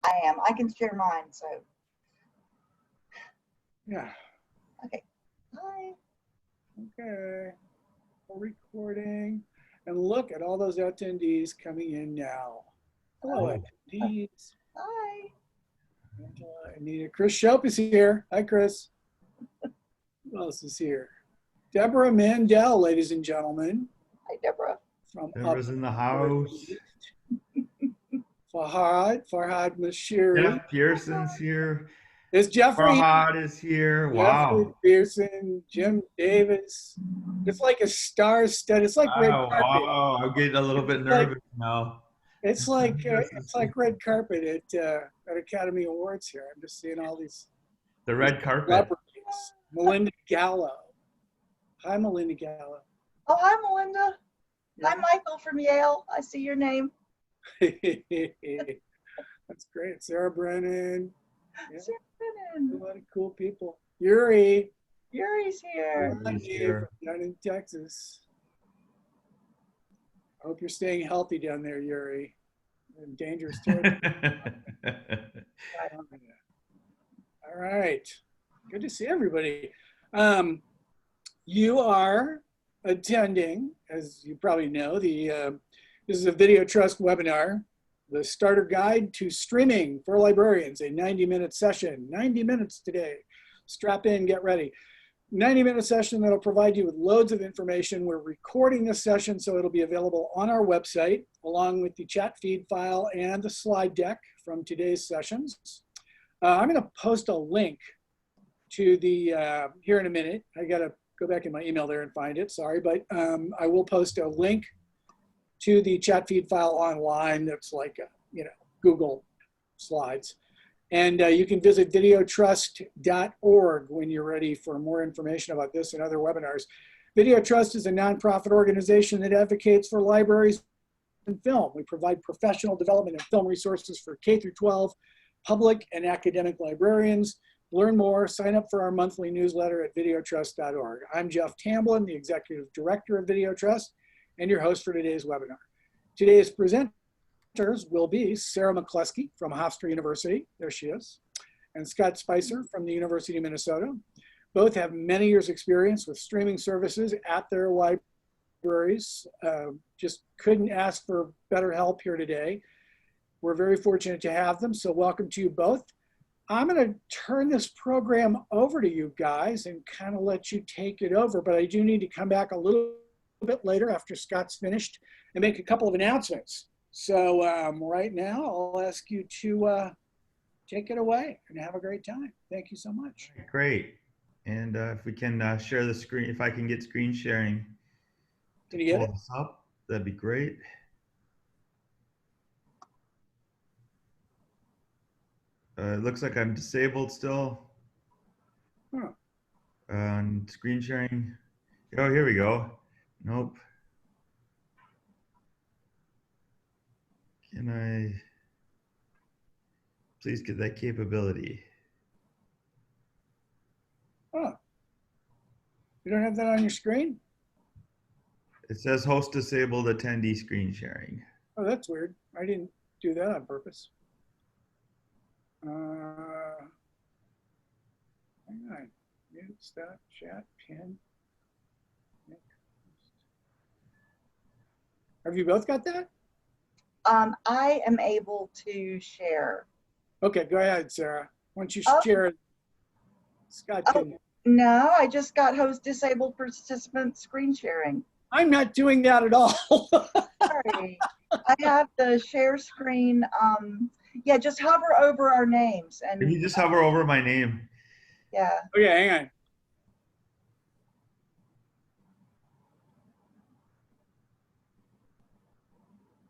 I am. I can share mine, so. Yeah. Okay. Hi. Okay. We're recording. And look at all those attendees coming in now. Hello, attendees. Hi. Angela, Anita. Chris Shope is here. Hi, Chris. Who else is here? Deborah Mandel, ladies and gentlemen. Hi, Deborah. From Deborah's in the house. Farhad Mashiri. Jeff Pearson's here. Is Jeffrey? Farhad is here. Jeffrey Wow. Pearson, Jim Davis. It's like a star-studded. It's like red carpet. Wow. I'm getting a little bit nervous now. It's like red carpet at Academy Awards here. I'm just seeing all these. The red carpet. Celebrities. Melinda Gallo. Hi, Melinda Gallo. Oh, hi, Melinda. Yeah. Hi, Michael from Yale. I see your name. That's great. Sarah Brennan. Yeah, Sarah a Brennan. lot of cool people. Yuri. Yuri's here. Yuri's here. Down in Texas. I hope you're staying healthy down there, Yuri. In dangerous territory. All right. Good to see everybody. You are attending, as you probably know, this is a Video Trust webinar, the starter guide to streaming for librarians, a 90-minute session, 90 minutes today. Strap in, get ready. 90-minute session that'll provide you with loads of information. We're recording this session, so it'll be available on our website, along with the chat feed file and the slide deck from today's sessions. I'm going to post a link to the, here in a minute. I got to go back in my email there and find it, sorry, but I will post a link to the chat feed file online that's like, Google Slides. And you can visit videotrust.org when you're ready for more information about this and other webinars. Video Trust is a nonprofit organization that advocates for libraries and film. We provide professional development and film resources for K through 12 public and academic librarians. Learn more, sign up for our monthly newsletter at videotrust.org. I'm Jeff Tamblin, the Executive Director of Video Trust, and your host for today's webinar. Today's presenters will be Sarah McCluskey from Hofstra University, there she is, and Scott Spicer from the University of Minnesota. Both have many years experience with streaming services at their libraries. Just couldn't ask for better help here today. We're very fortunate to have them, so welcome to you both. I'm going to turn this program over to you guys and kind of let you take it over, but I do need to come back a little bit later after Scott's finished and make a couple of announcements. So right now, I'll ask you to take it away and have a great time. Thank you so much. Great. And if we can share the screen, if I can get screen sharing. Can you get it? Pull this up, that'd be great. It looks like I'm disabled still. Huh. And screen sharing. Oh, here we go. Nope. Can I please get that capability? Oh, you don't have that on your screen? It says host disabled attendee screen sharing. Oh, that's weird. I didn't do that on purpose. Hang on. Mute, stop, chat, pin. Have you both got that? I am able to share. Okay, go ahead, Sarah. Once you share it, Scott can. No, I just got host disabled participant screen sharing. I'm not doing that at all. Sorry. I have the share screen. Yeah, just hover over our names. And If you just hover over my name. yeah. Okay, hang on.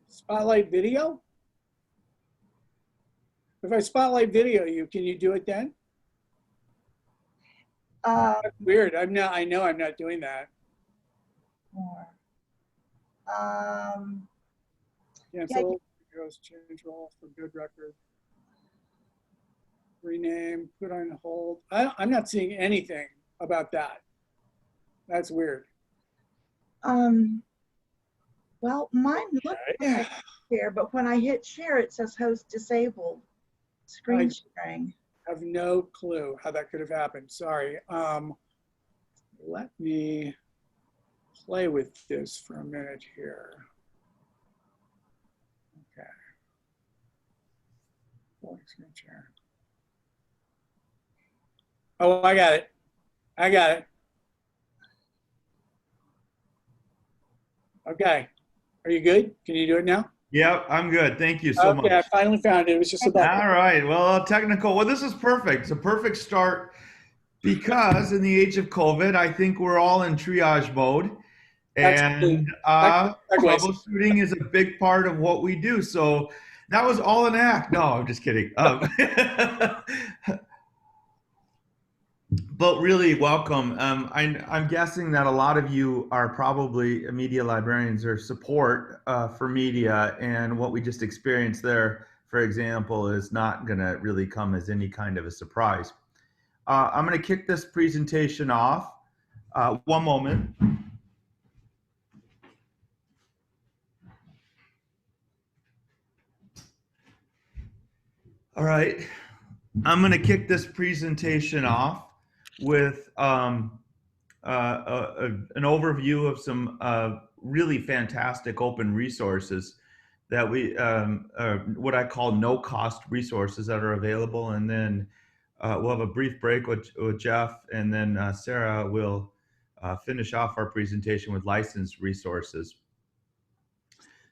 Spotlight video? If I spotlight video you, can you do it then? That's weird. I know I'm not doing that. More. Cancel, change role for good record. Rename, put on hold. I'm not seeing anything about that. That's weird. Well, mine looks like share, but when I hit share, it says host disabled. Screen I sharing. have no clue how that could have happened. Sorry. Let me play with this for a minute here. Okay. Screen share. Oh, I got it. I got it. Okay. Are you good? Can you do it now? Yep, I'm good. Thank you so Okay, I much. finally found it. It was just a button. All right. Well, technical. Well, this is perfect. It's a perfect start because in the age of COVID, I think we're all in triage mode, Excellent. and Excellent segues. troubleshooting is a big part of what we do. So that was all an act. No, I'm just kidding. But really, welcome. I'm guessing that a lot of you are probably media librarians or support for media, and what we just experienced there, for example, is not going to really come as any kind of a surprise. I'm going to kick this presentation off. One moment. All right. I'm going to kick this presentation off with an overview of some really fantastic open resources that we, what I call no-cost resources that are available. And then we'll have a brief break with Jeff, and then Sarah will finish off our presentation with licensed resources.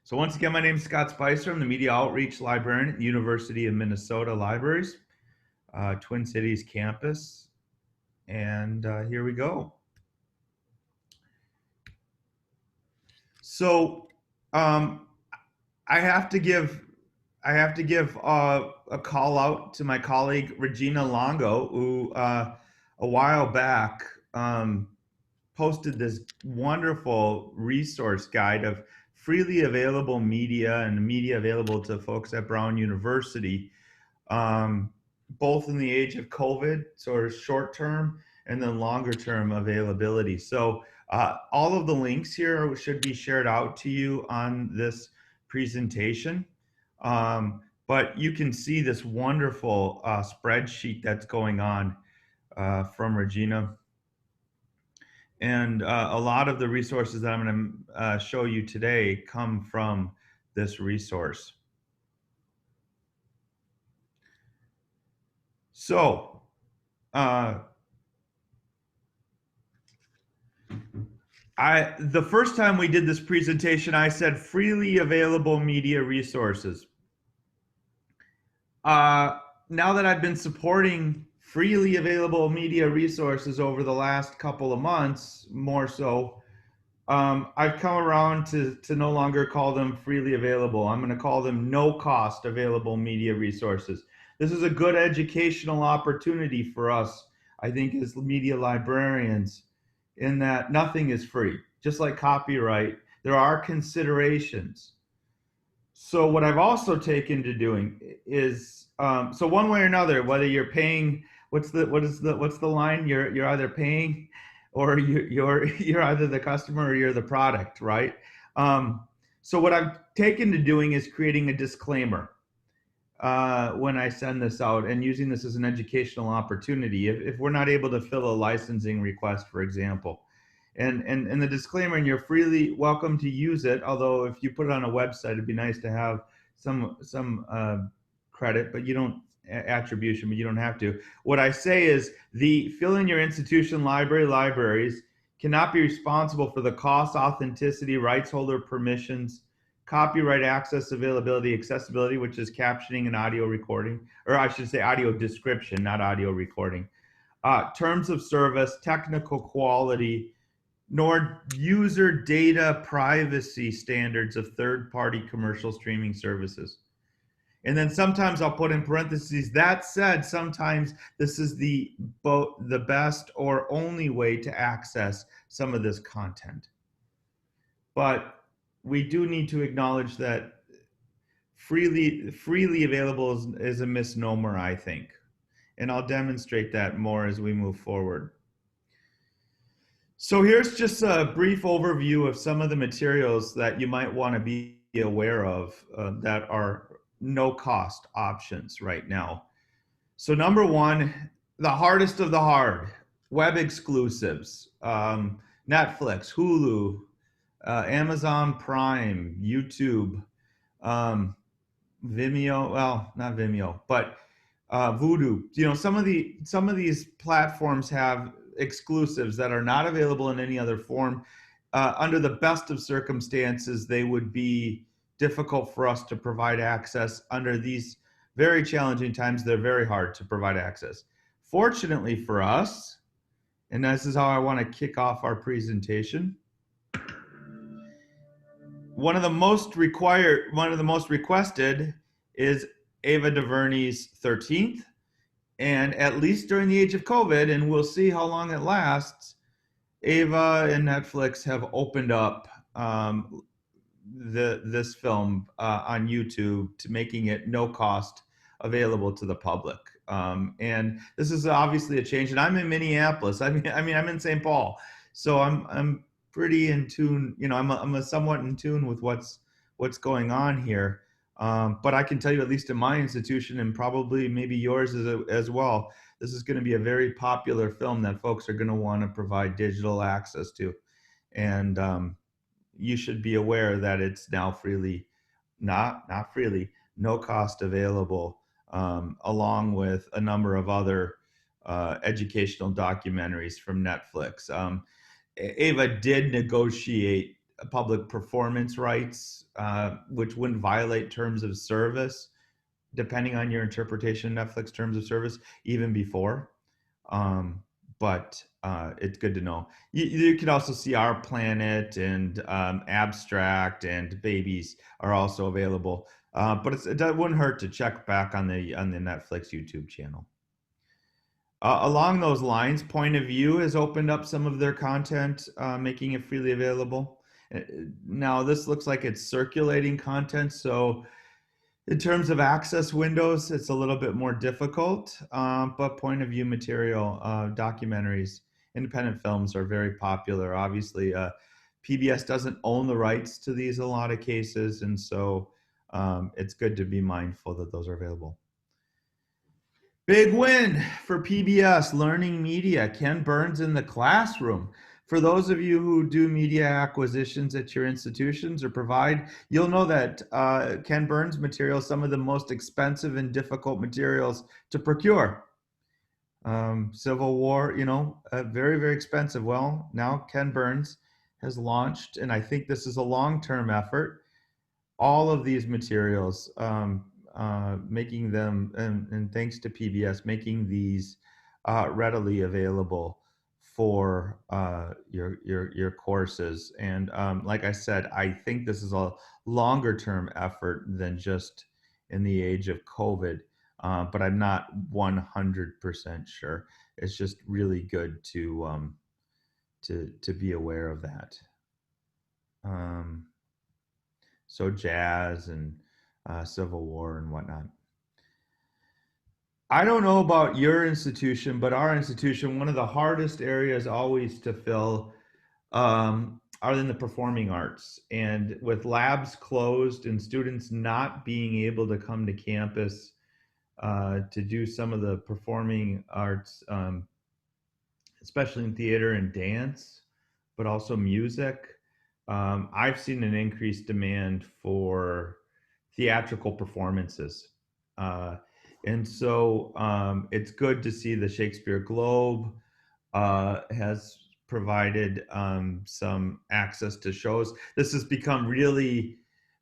So once again, my name is Scott Spicer. I'm the Media Outreach Librarian at University of Minnesota Libraries, Twin Cities campus. And here we go. So I have to give a call out to my colleague Regina Longo, who a while back posted this wonderful resource guide of freely available media and media available to folks at Brown University, both in the age of COVID, sort of short term, and then longer term availability. So all of the links here should be shared out to you on this presentation. But you can see this wonderful spreadsheet that's going on from Regina. And a lot of the resources that I'm going to show you today come from this resource. So, the first time we did this presentation, I said freely available media resources. Now that I've been supporting freely available media resources over the last couple of months, more so, I've come around to no longer call them freely available. I'm going to call them no cost available media resources. This is a good educational opportunity for us, I think, as media librarians, in that nothing is free. Just like copyright, there are considerations. So what I've also taken to doing is, so one way or another, whether you're paying, what's the line? You're either paying, or you're either the customer or you're the product, right? So what I've taken to doing is creating a disclaimer when I send this out, and using this as an educational opportunity. If we're not able to fill a licensing request, for example, and the disclaimer, and you're freely welcome to use it. Although if you put it on a website, it'd be nice to have some credit, but you don't attribution, but you don't have to. What I say is the fill in your institution libraries cannot be responsible for the cost, authenticity, rights holder permissions, copyright access, availability, accessibility, which is captioning and audio recording, or I should say audio description, not audio recording, terms of service, technical quality, nor user data privacy standards of third-party commercial streaming services. And then sometimes I'll put in parentheses, that said, sometimes this is the best or only way to access some of this content. But we do need to acknowledge that freely available is a misnomer, I think. And I'll demonstrate that more as we move forward. So here's just a brief overview of some of the materials that you might want to be aware of that are no cost options right now. So number one, the hardest of the hard, web exclusives, Netflix, Hulu, Amazon Prime, YouTube, um, Vimeo. Well, not Vimeo, but Voodoo. You know, some of these platforms have exclusives that are not available in any other form. Under the best of circumstances, they would be difficult for us to provide access. Under these very challenging times, they're very hard to provide access. Fortunately for us, and this is how I want to kick off our presentation, one of the most requested is Ava DuVernay's 13th. And at least during the age of COVID, and we'll see how long it lasts, Ava and Netflix have opened up this film on YouTube to making it no cost available to the public. And this is obviously a change. And I'm in Minneapolis. I mean, I'm in St. Paul, so I'm pretty in tune. You know, I'm somewhat in tune with what's going on here. But I can tell you, at least in my institution, and probably maybe yours as well, this is going to be a very popular film that folks are going to want to provide digital access to. And you should be aware that it's now not freely, no cost available, along with a number of other educational documentaries from Netflix. Ava did negotiate public performance rights, which wouldn't violate terms of service, depending on your interpretation of Netflix terms of service, even before. But it's good to know. You can also see Our Planet and Abstract and Babies are also available. But it wouldn't hurt to check back on the Netflix YouTube channel. Along those lines, Point of View has opened up some of their content, making it freely available. Now, this looks like it's circulating content, so in terms of access windows, it's a little bit more difficult, but Point of View material, documentaries, independent films are very popular. Obviously, PBS doesn't own the rights to these in a lot of cases, and so it's good to be mindful that those are available. Big win for PBS Learning Media, Ken Burns in the classroom. For those of you who do media acquisitions at your institutions or provide, you'll know that Ken Burns material is some of the most expensive and difficult materials to procure. Civil War, you know, very, very expensive. Well, now Ken Burns has launched, and I think this is a long-term effort, all of these materials, making them, and thanks to PBS, making these readily available for your courses. And like I said, I think this is a longer term effort than just in the age of COVID, but I'm not 100% sure. It's just really good to be aware of that. So jazz and Civil War and whatnot. I don't know about your institution, but our institution, one of the hardest areas always to fill are in the performing arts. And with labs closed and students not being able to come to campus to do some of the performing arts, especially in theater and dance, but also music, I've seen an increased demand for theatrical performances. And so it's good to see the Shakespeare Globe has provided some access to shows. This has become really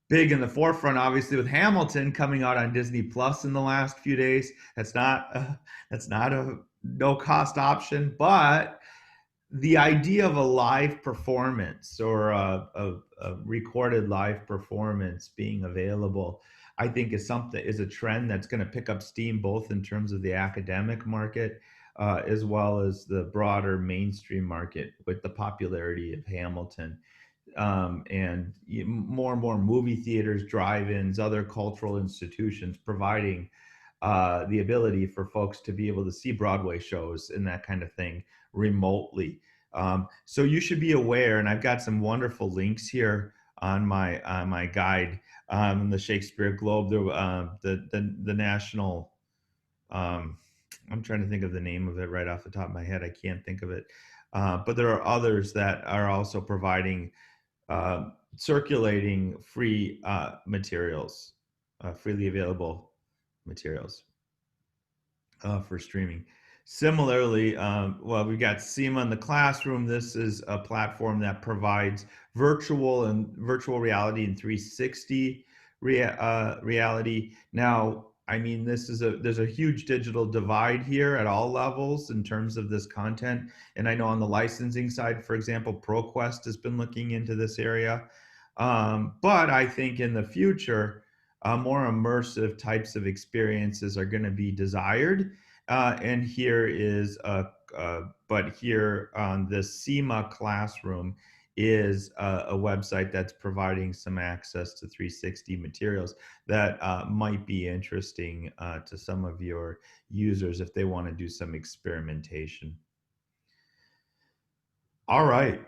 big in the forefront, obviously, with Hamilton coming out on Disney Plus in the last few days. That's not a no cost option, but the idea of a live performance or a recorded live performance being available, I think is a trend that's going to pick up steam both in terms of the academic market as well as the broader mainstream market with the popularity of Hamilton. And more and more movie theaters, drive-ins, other cultural institutions providing the ability for folks to be able to see Broadway shows and that kind of thing remotely. So you should be aware, and I've got some wonderful links here on my guide. The Shakespeare Globe, the national. I'm trying to think of the name of it right off the top of my head. I can't think of it, but there are others that are also providing circulating free materials, freely available materials for streaming. Similarly, well, we've got SEMA in the classroom. This is a platform that provides virtual reality and 360 reality. Now, I mean, there's a huge digital divide here at all levels in terms of this content. And I know on the licensing side, for example, ProQuest has been looking into this area. But I think in the future, more immersive types of experiences are going to be desired. And here is but here on the SEMA classroom is a website that's providing some access to 360 materials that might be interesting to some of your users if they want to do some experimentation. All right.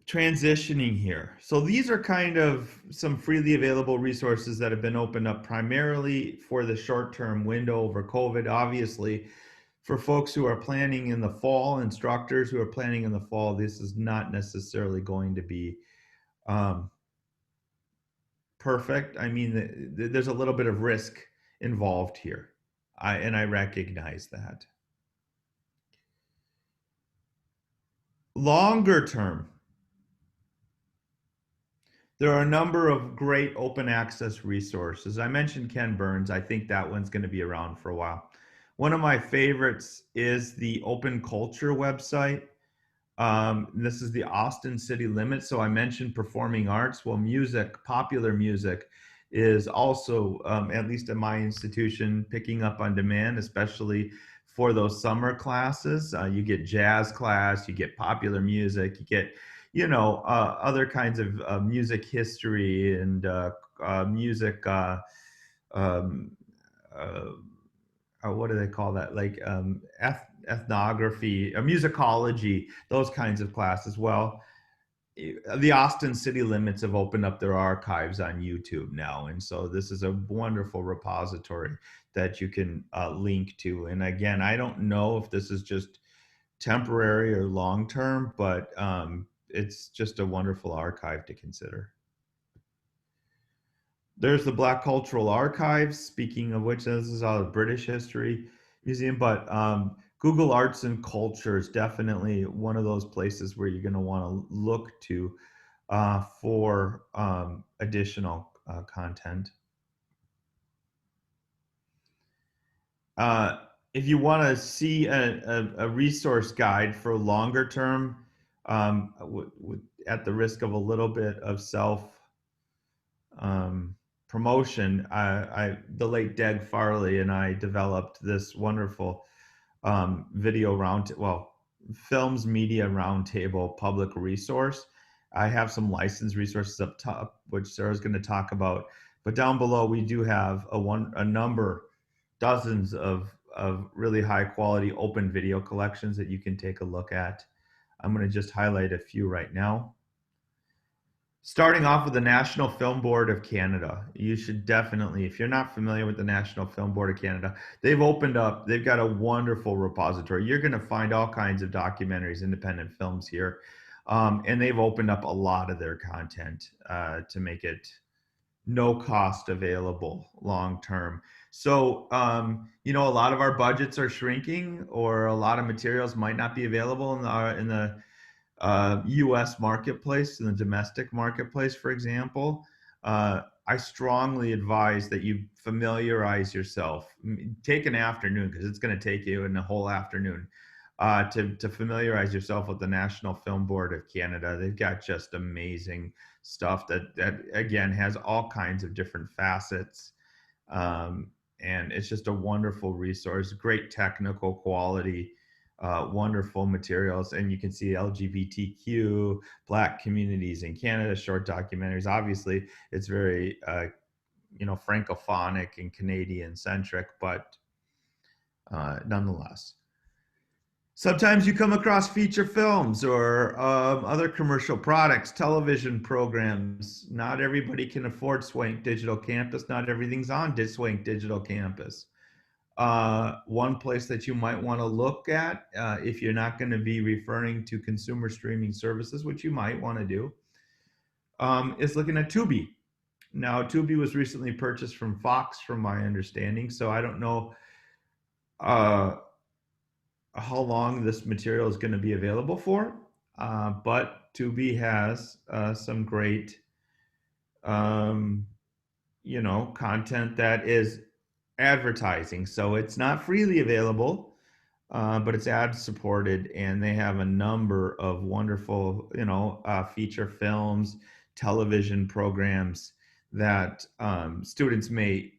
Transitioning here. So these are kind of some freely available resources that have been opened up primarily for the short-term window over COVID. Obviously, for folks who are planning in the fall, instructors who are planning in the fall, this is not necessarily going to be perfect. I mean, there's a little bit of risk involved here, and I recognize that. Longer term, there are a number of great open access resources. I mentioned Ken Burns. I think that one's going to be around for a while. One of my favorites is the Open Culture website. This is the Austin City Limits. So I mentioned performing arts. Well, music, popular music, is also, at least at my institution, picking up on demand, especially for those summer classes. You get jazz class, you get popular music, you get other kinds of music history and music, um, what do they call that? Like ethnography, musicology, those kinds of classes. Well, the Austin City Limits have opened up their archives on YouTube now. And so this is a wonderful repository that you can link to. And again, I don't know if this is just temporary or long-term, but it's just a wonderful archive to consider. There's the Black Cultural Archives, speaking of which, this is all the British History Museum, but Google Arts and Culture is definitely one of those places where you're going to want to look to for additional content. If you want to see a resource guide for longer term, at the risk of a little bit of self promotion, the late Deg Farley and I developed this wonderful films media roundtable public resource. I have some licensed resources up top, which Sarah's going to talk about, but down below we do have a number, dozens of really high quality open video collections that you can take a look at. I'm going to just highlight a few right now. Starting off with the National Film Board of Canada. You should definitely, if you're not familiar with the National Film Board of Canada, they've got a wonderful repository. You're going to find all kinds of documentaries, independent films here. And they've opened up a lot of their content to make it no cost available long term. So, a lot of our budgets are shrinking, or a lot of materials might not be available in the U.S. marketplace, in the domestic marketplace, for example. I strongly advise that you familiarize yourself. Take an afternoon, because it's going to take you a whole afternoon to familiarize yourself with the National Film Board of Canada. They've got just amazing stuff that again has all kinds of different facets. And it's just a wonderful resource, great technical quality, wonderful materials. And you can see LGBTQ, Black communities in Canada, short documentaries. Obviously, it's very, Francophonic and Canadian centric, but nonetheless. Sometimes you come across feature films or other commercial products, television programs. Not everybody can afford Swank Digital Campus. Not everything's on Swank Digital Campus. One place that you might want to look at, if you're not going to be referring to consumer streaming services, which you might want to do, is looking at Tubi. Now, Tubi was recently purchased from Fox, from my understanding, so I don't know how long this material is going to be available for, but Tubi has some great, content that is advertising. So it's not freely available, but it's ad supported, and they have a number of wonderful, feature films, television programs that students may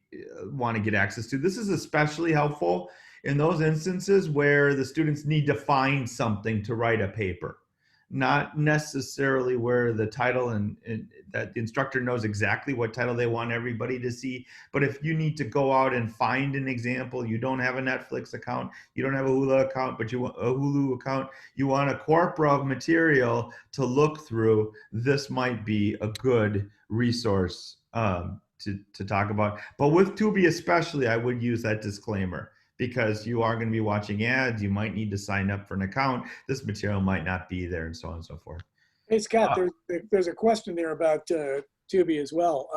want to get access to. This is especially helpful in those instances where the students need to find something to write a paper, not necessarily where the title and that the instructor knows exactly what title they want everybody to see. But if you need to go out and find an example, you don't have a Netflix account, you don't have a Hulu account, but you want a Hulu account, you want a corpora of material to look through, this might be a good resource to talk about. But with Tubi especially, I would use that disclaimer, because you are going to be watching ads. You might need to sign up for an account. This material might not be there, and so on and so forth. Hey, Scott, there's a question there about Tubi as well.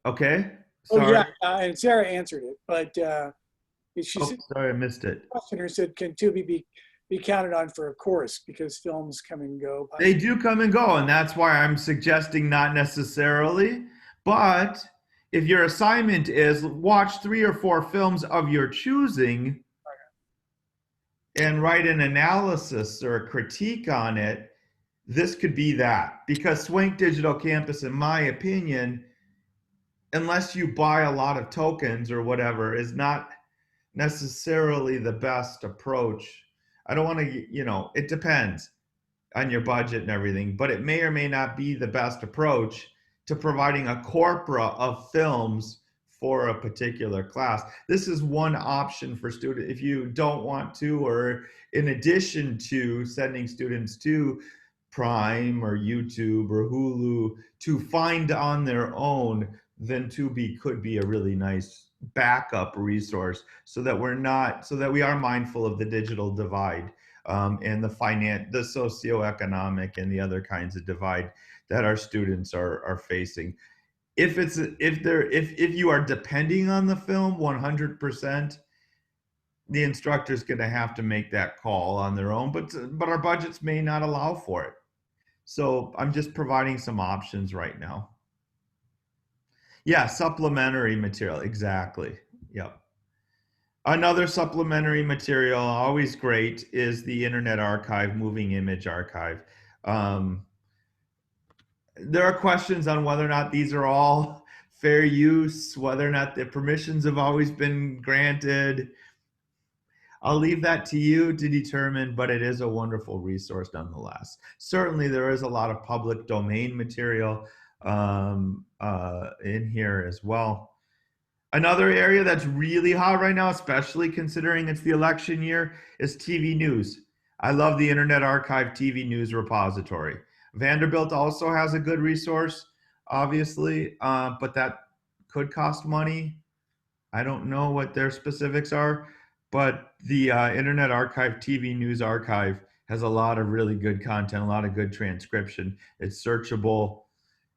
Okay. Oh, Sorry. yeah, and Sarah answered it, but she Oh, said, sorry, I missed it. the questioner said, can Tubi be counted on for a course because films come and go? They do come and go, and that's why I'm suggesting not necessarily. But if your assignment is watch 3 or 4 films of your choosing and write an analysis or a critique on it, this could be that. Because Swank Digital Campus, in my opinion, unless you buy a lot of tokens or whatever, is not necessarily the best approach. I don't want to, it depends on your budget and everything, but it may or may not be the best approach to providing a corpora of films for a particular class. This is one option for students if you don't want to, or in addition to sending students to Prime or YouTube or Hulu to find on their own, then Tubi could be a really nice backup resource, so that we are mindful of the digital divide, and the socioeconomic and the other kinds of divide that our students are facing. If you are depending on the film 100%, the instructor is going to have to make that call on their own, but our budgets may not allow for it. So I'm just providing some options right now. Yeah, supplementary material, exactly. Yep. Another supplementary material, always great, is the Internet Archive, Moving Image Archive. There are questions on whether or not these are all fair use, whether or not the permissions have always been granted. I'll leave that to you to determine, but it is a wonderful resource nonetheless. Certainly, there is a lot of public domain material in here as well. Another area that's really hot right now, especially considering it's the election year, is TV news. I love the Internet Archive TV news repository. Vanderbilt also has a good resource, obviously, but that could cost money. I don't know what their specifics are, but the Internet Archive TV News Archive has a lot of really good content, a lot of good transcription. It's searchable.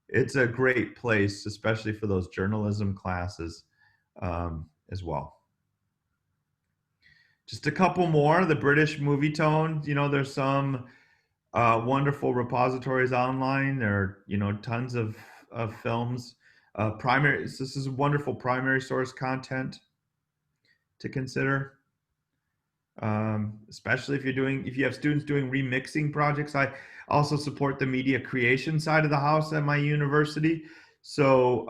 It's a great place, especially for those journalism classes as well. Just a couple more. The British Movie Tone. There's some wonderful repositories online. There are, tons of films. This is wonderful primary source content to consider. Especially if you have students doing remixing projects. I also support the media creation side of the house at my university. So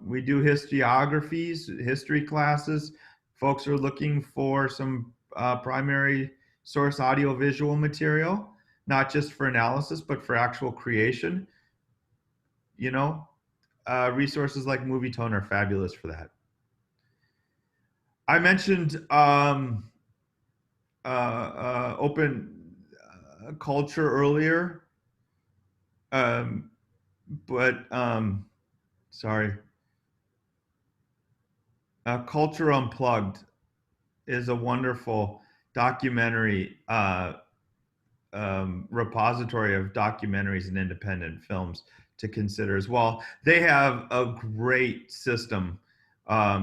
we do historiographies, history classes. Folks are looking for some primary source audiovisual material, not just for analysis, but for actual creation. Resources like Movie Tone are fabulous for that. I mentioned open culture earlier, but sorry, Culture Unplugged is a wonderful documentary repository of documentaries and independent films to consider as well. They have a great system.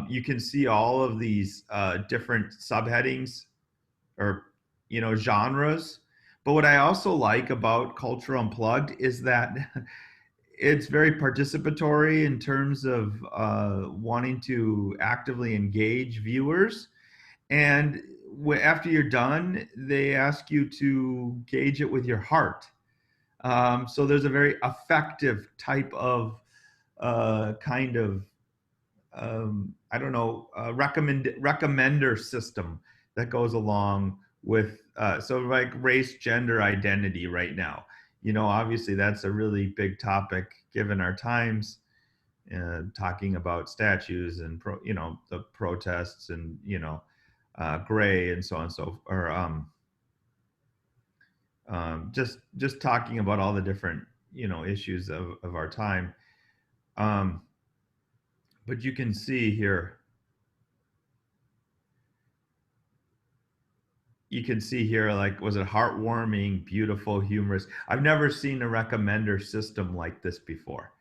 You can see all of these different subheadings or genres. But what I also like about Culture Unplugged is that it's very participatory in terms of wanting to actively engage viewers. And after you're done, they ask you to gauge it with your heart. So there's a very effective type of kind of I don't know, recommender system that goes along with so like race, gender, identity right now. Obviously that's a really big topic given our times. Talking about statues and the protests and gray and so on or just talking about all the different issues of our time. But you can see here, like, was it heartwarming, beautiful, humorous? I've never seen a recommender system like this before,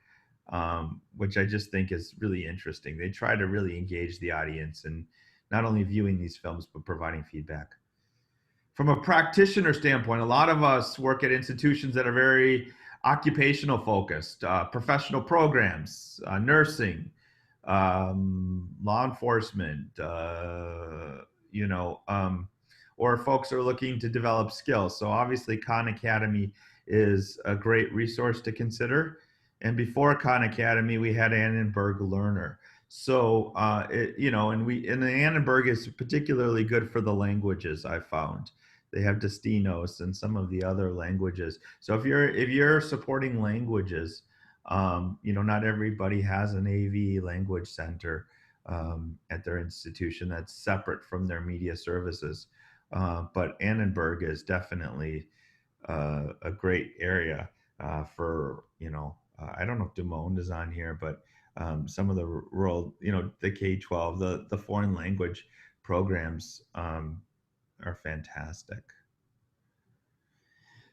which I just think is really interesting. They try to really engage the audience and not only viewing these films, but providing feedback. From a practitioner standpoint, a lot of us work at institutions that are very occupational focused, professional programs, nursing, law enforcement, or folks are looking to develop skills. So obviously Khan Academy is a great resource to consider. And before Khan Academy, we had Annenberg Learner. So, and the Annenberg is particularly good for the languages, I found. They have Destinos and some of the other languages. So if you're supporting languages, not everybody has an AV language center at their institution that's separate from their media services. But Annenberg is definitely a great area for, I don't know if Dumont is on here, but some of the rural, the K-12, the foreign language programs are fantastic.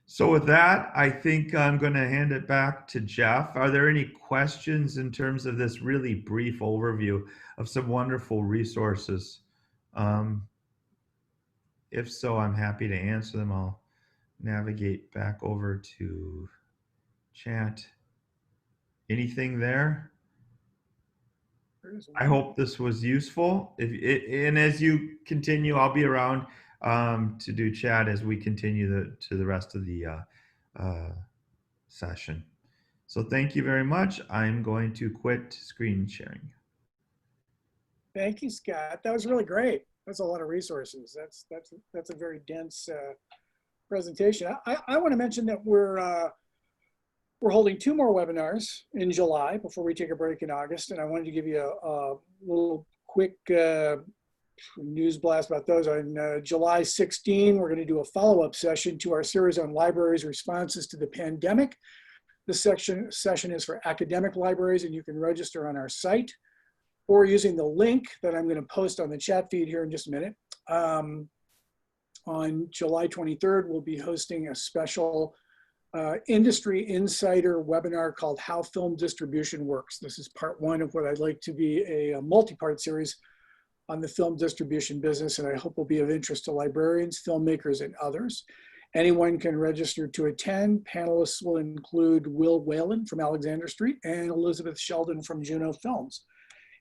So with that, I think I'm going to hand it back to Jeff. Are there any questions in terms of this really brief overview of some wonderful resources? If so, I'm happy to answer them. I'll navigate back over to chat. Anything there? I hope this was useful. And as you continue, I'll be around to do chat as we continue to the rest of the session. So thank you very much. I'm going to quit screen sharing. Thank you, Scott. That was really great. That's a lot of resources. That's a very dense presentation. I want to mention that we're holding 2 more webinars in July before we take a break in August. And I wanted to give you a little quick news blast about those. On July 16, we're going to do a follow-up session to our series on libraries' responses to the pandemic. This session is for academic libraries, and you can register on our site or using the link that I'm going to post on the chat feed here in just a minute. On July 23rd, we'll be hosting a special industry insider webinar called How Film Distribution Works. This is part 1 of what I'd like to be a multi-part series on the film distribution business, and I hope will be of interest to librarians, filmmakers, and others. Anyone can register to attend. Panelists will include Will Whalen from Alexander Street and Elizabeth Sheldon from Juno Films.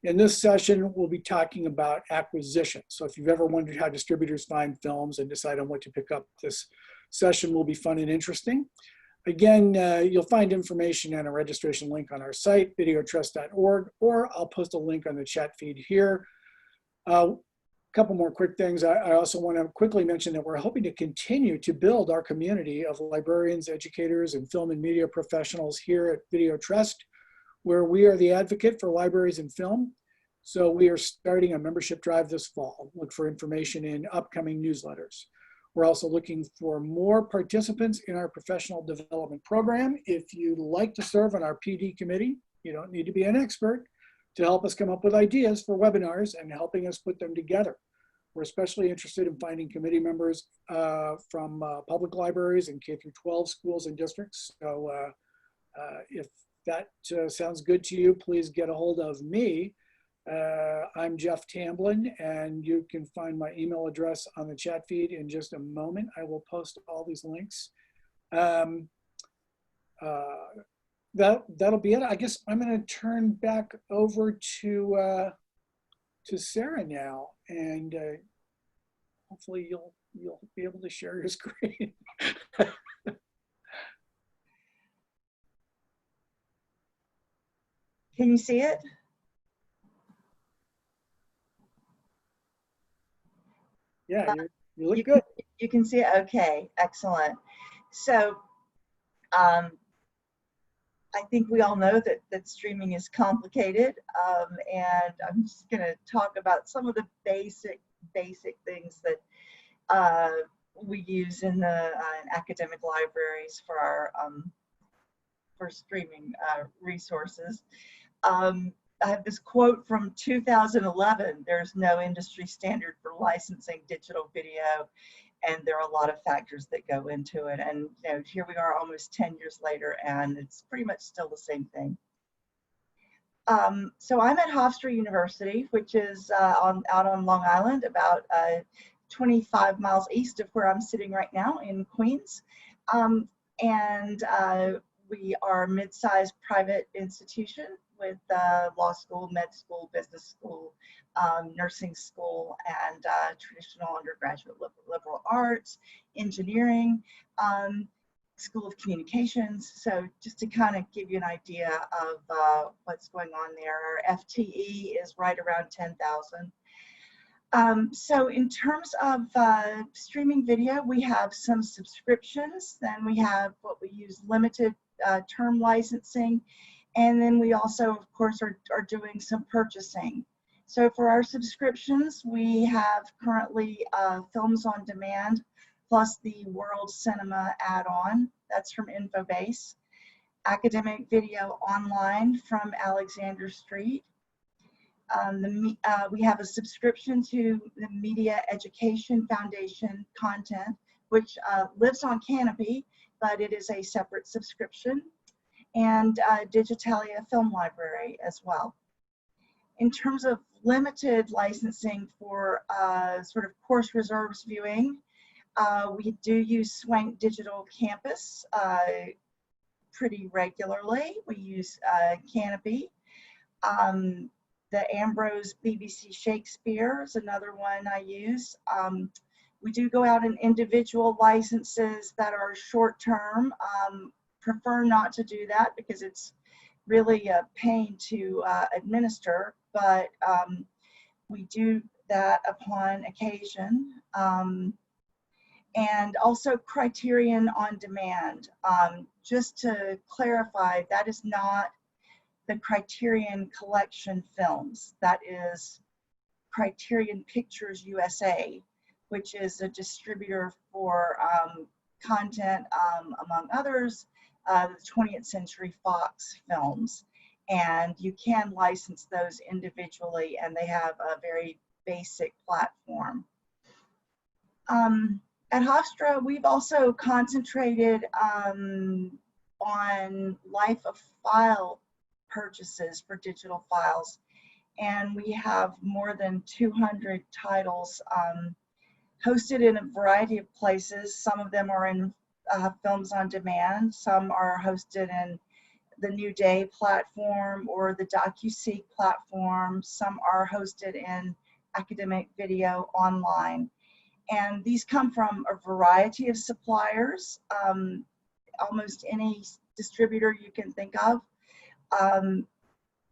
In this session, we'll be talking about acquisition. So if you've ever wondered how distributors find films and decide on what to pick up, this session will be fun and interesting. Again, you'll find information and a registration link on our site, videotrust.org, or I'll post a link on the chat feed here. A couple more quick things. I also want to quickly mention that we're hoping to continue to build our community of librarians, educators, and film and media professionals here at Video Trust, where we are the advocate for libraries and film. So we are starting a membership drive this fall. Look for information in upcoming newsletters. We're also looking for more participants in our professional development program. If you'd like to serve on our PD committee, you don't need to be an expert to help us come up with ideas for webinars and helping us put them together. We're especially interested in finding committee members from public libraries and K through 12 schools and districts. So if that sounds good to you, please get a hold of me. I'm Jeff Tamblin, and you can find my email address on the chat feed in just a moment. I will post all these links. That'll be it. I guess I'm going to turn back over to Sarah now, and hopefully you'll be able to share your screen. Can you see it? Yeah, you look good. You can see it? Okay, excellent. So I think we all know that streaming is complicated, and I'm just going to talk about some of the basic things that we use in the academic libraries for our for streaming resources. I have this quote from 2011, there's no industry standard for licensing digital video, and there are a lot of factors that go into it. And you know, here we are almost 10 years later, and it's pretty much still the same thing. So I'm at Hofstra University, which is out on Long Island, about 25 miles east of where I'm sitting right now in Queens. We are a mid-sized private institution with law school, med school, business school, nursing school, and traditional undergraduate liberal arts, engineering, School of Communications. So just to kind of give you an idea of what's going on there, our FTE is right around 10,000. So in terms of streaming video, we have some subscriptions, then we have what we use limited term licensing, and then we also, of course, are doing some purchasing. So for our subscriptions, we have currently Films on Demand, plus the World Cinema add-on, that's from Infobase, Academic Video Online from Alexander Street. We have a subscription to the Media Education Foundation content, which lives on Canopy, but it is a separate subscription, and Digitalia Film Library as well. In terms of limited licensing for sort of course reserves viewing, we do use Swank Digital Campus pretty regularly. We use Canopy. The Ambrose BBC Shakespeare is another one I use. We do go out in individual licenses that are short term. Prefer not to do that because it's really a pain to administer, but we do that upon occasion. And also Criterion on Demand. Just to clarify, that is not the Criterion Collection films. That is Criterion Pictures USA, which is a distributor for content, among others, the 20th Century Fox films. And you can license those individually, and they have a very basic platform. At Hofstra, we've also concentrated on life of file purchases for digital files, and we have more than 200 titles hosted in a variety of places. Some of them are in Films on Demand, some are hosted in the New Day platform or the DocuSeek platform, some are hosted in Academic Video Online. And these come from a variety of suppliers, almost any distributor you can think of.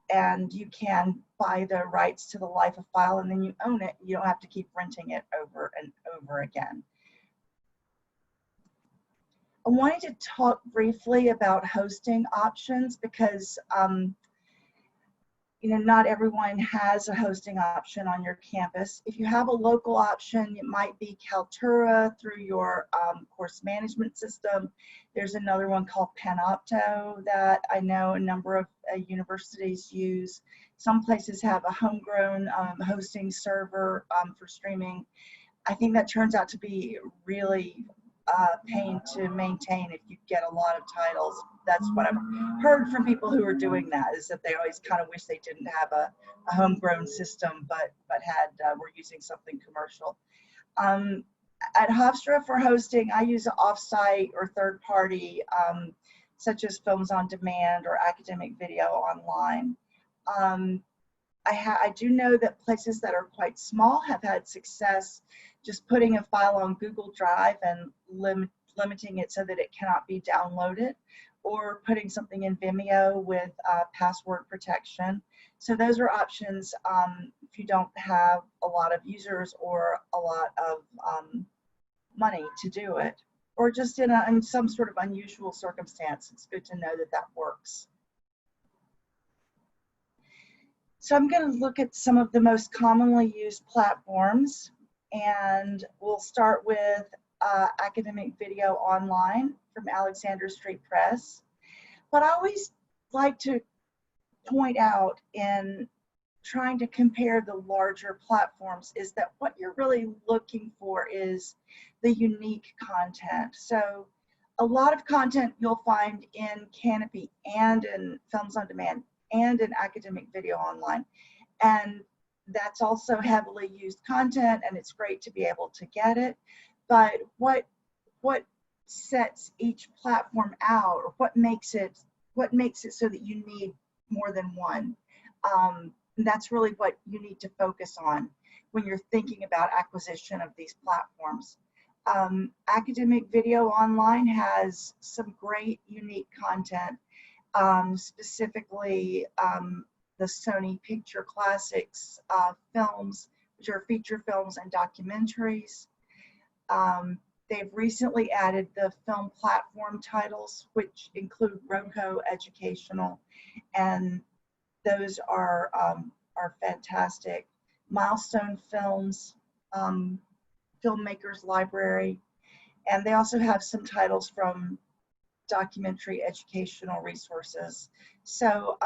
And you can buy the rights to the life of file, and then you own it. You don't have to keep renting it over and over again. I wanted to talk briefly about hosting options because not everyone has a hosting option on your campus. If you have a local option, it might be Kaltura through your course management system. There's another one called Panopto that I know a number of universities use. Some places have a homegrown hosting server for streaming. I think that turns out to be really pain to maintain if you get a lot of titles. That's what I've heard from people who are doing that, is that they always kind of wish they didn't have a homegrown system, but were using something commercial. At Hofstra for hosting, I use an offsite or third party, such as Films on Demand or Academic Video Online. I do know that places that are quite small have had success just putting a file on Google Drive and limiting it so that it cannot be downloaded, or putting something in Vimeo with password protection. So those are options if you don't have a lot of users or a lot of money to do it, or just in some sort of unusual circumstance. It's good to know that that works. So I'm going to look at some of the most commonly used platforms, and we'll start with Academic Video Online from Alexander Street Press. What I always like to point out in trying to compare the larger platforms is that what you're really looking for is the unique content. So a lot of content you'll find in Canopy and in Films on Demand and in Academic Video Online. And that's also heavily used content, and it's great to be able to get it. But what sets each platform out, or what makes it so that you need more than one? That's really what you need to focus on when you're thinking about acquisition of these platforms. Academic Video Online has some great unique content, specifically the Sony Picture Classics films, which are feature films and documentaries. They've recently added the film platform titles, which include Roku Educational, and those are fantastic. Milestone Films, Filmmakers Library, and they also have some titles from Documentary Educational Resources. So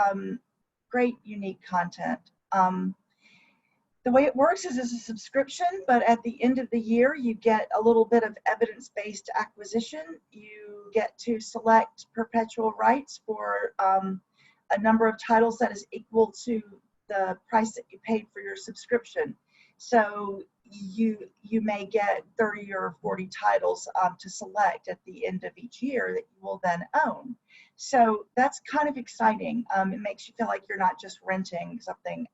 great unique content. The way it works is as a subscription, but at the end of the year, you get a little bit of evidence-based acquisition. You get to select perpetual rights for a number of titles that is equal to the price that you paid for your subscription. So you may get 30 or 40 titles to select at the end of each year that you will then own. So that's kind of exciting. It makes you feel like you're not just renting something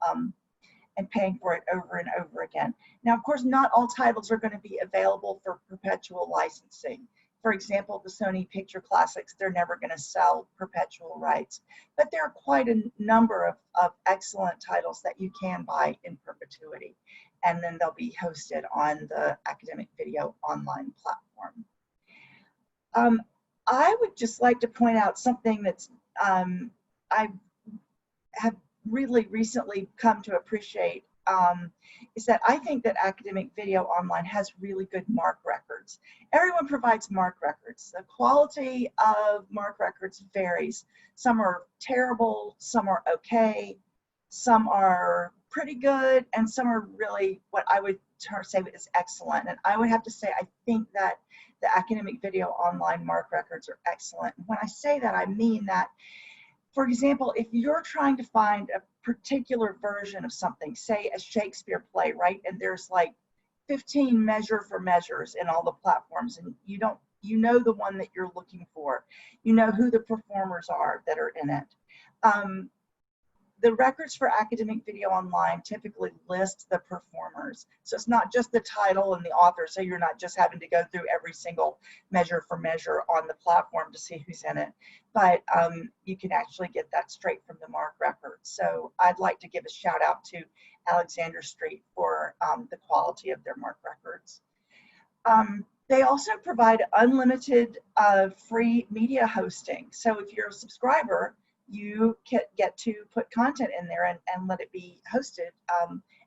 and paying for it over and over again. Now, of course, not all titles are going to be available for perpetual licensing. For example, the Sony Picture Classics, they're never going to sell perpetual rights, but there are quite a number of excellent titles that you can buy in perpetuity, and then they'll be hosted on the Academic Video Online platform. I would just like to point out something that's I have really recently come to appreciate, is that I think that Academic Video Online has really good MARC records. Everyone provides MARC records. The quality of MARC records varies. Some are terrible, some are okay, some are pretty good, and some are really what I would say is excellent. And I would have to say, I think that the Academic Video Online MARC records are excellent. And when I say that, I mean that, for example, if you're trying to find a particular version of something, say a Shakespeare play, right? And there's like 15 measure for measures in all the platforms, and you know the one that you're looking for. You know who the performers are that are in it. The records for Academic Video Online typically list the performers. So it's not just the title and the author, so you're not just having to go through every single measure for measure on the platform to see who's in it, but you can actually get that straight from the MARC records. So I'd like to give a shout out to Alexander Street for the quality of their MARC records. They also provide unlimited free media hosting. So if you're a subscriber, you get to put content in there and let it be hosted,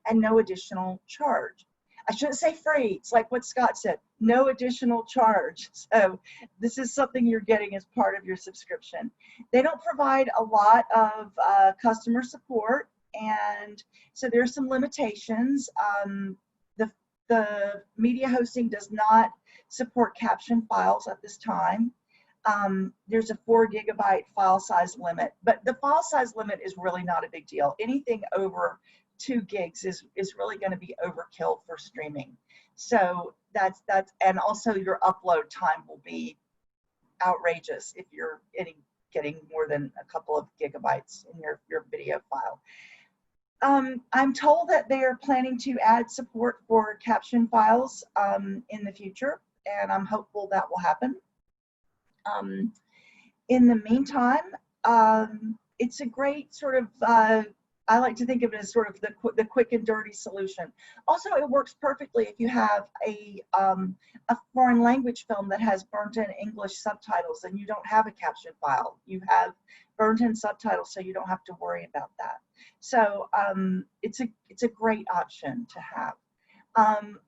and no additional charge. I shouldn't say free. It's like what Scott said, no additional charge. So this is something you're getting as part of your subscription. They don't provide a lot of customer support, and so there's some limitations. The media hosting does not support caption files at this time. There's a 4 GB file size limit, but the file size limit is really not a big deal. Anything over 2 gigs is really going to be overkill for streaming. So that's, and also your upload time will be outrageous if you're getting more than a couple of gigabytes in your video file. I'm told that they are planning to add support for caption files in the future, and I'm hopeful that will happen. In the meantime, it's a great sort of, I like to think of it as sort of the quick and dirty solution. Also, it works perfectly if you have a foreign language film that has burnt-in English subtitles and you don't have a caption file. You have burnt-in subtitles, so you don't have to worry about that. So it's a great option to have.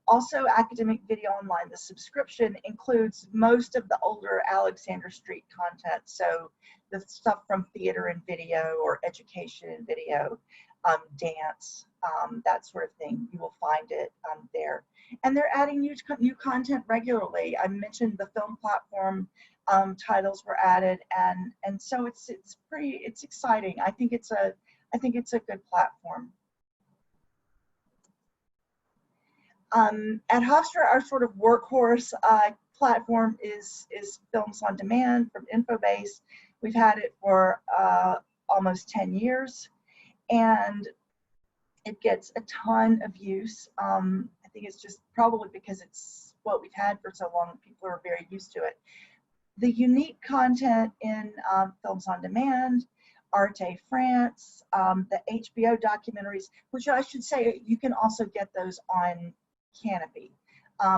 Also, Academic Video Online, the subscription includes most of the older Alexander Street content. So the stuff from theater and video, or education and video, dance, that sort of thing. You will find it there. And they're adding new content regularly. I mentioned the film platform titles were added, and so it's exciting. I think it's a good platform. At Hofstra, our sort of workhorse platform is Films on Demand from Infobase. We've had it for almost 10 years, and it gets a ton of use. I think it's just probably because it's what we've had for so long, people are very used to it. The unique content in Films on Demand, Arte France, the HBO documentaries, which I should say you can also get those on Canopy.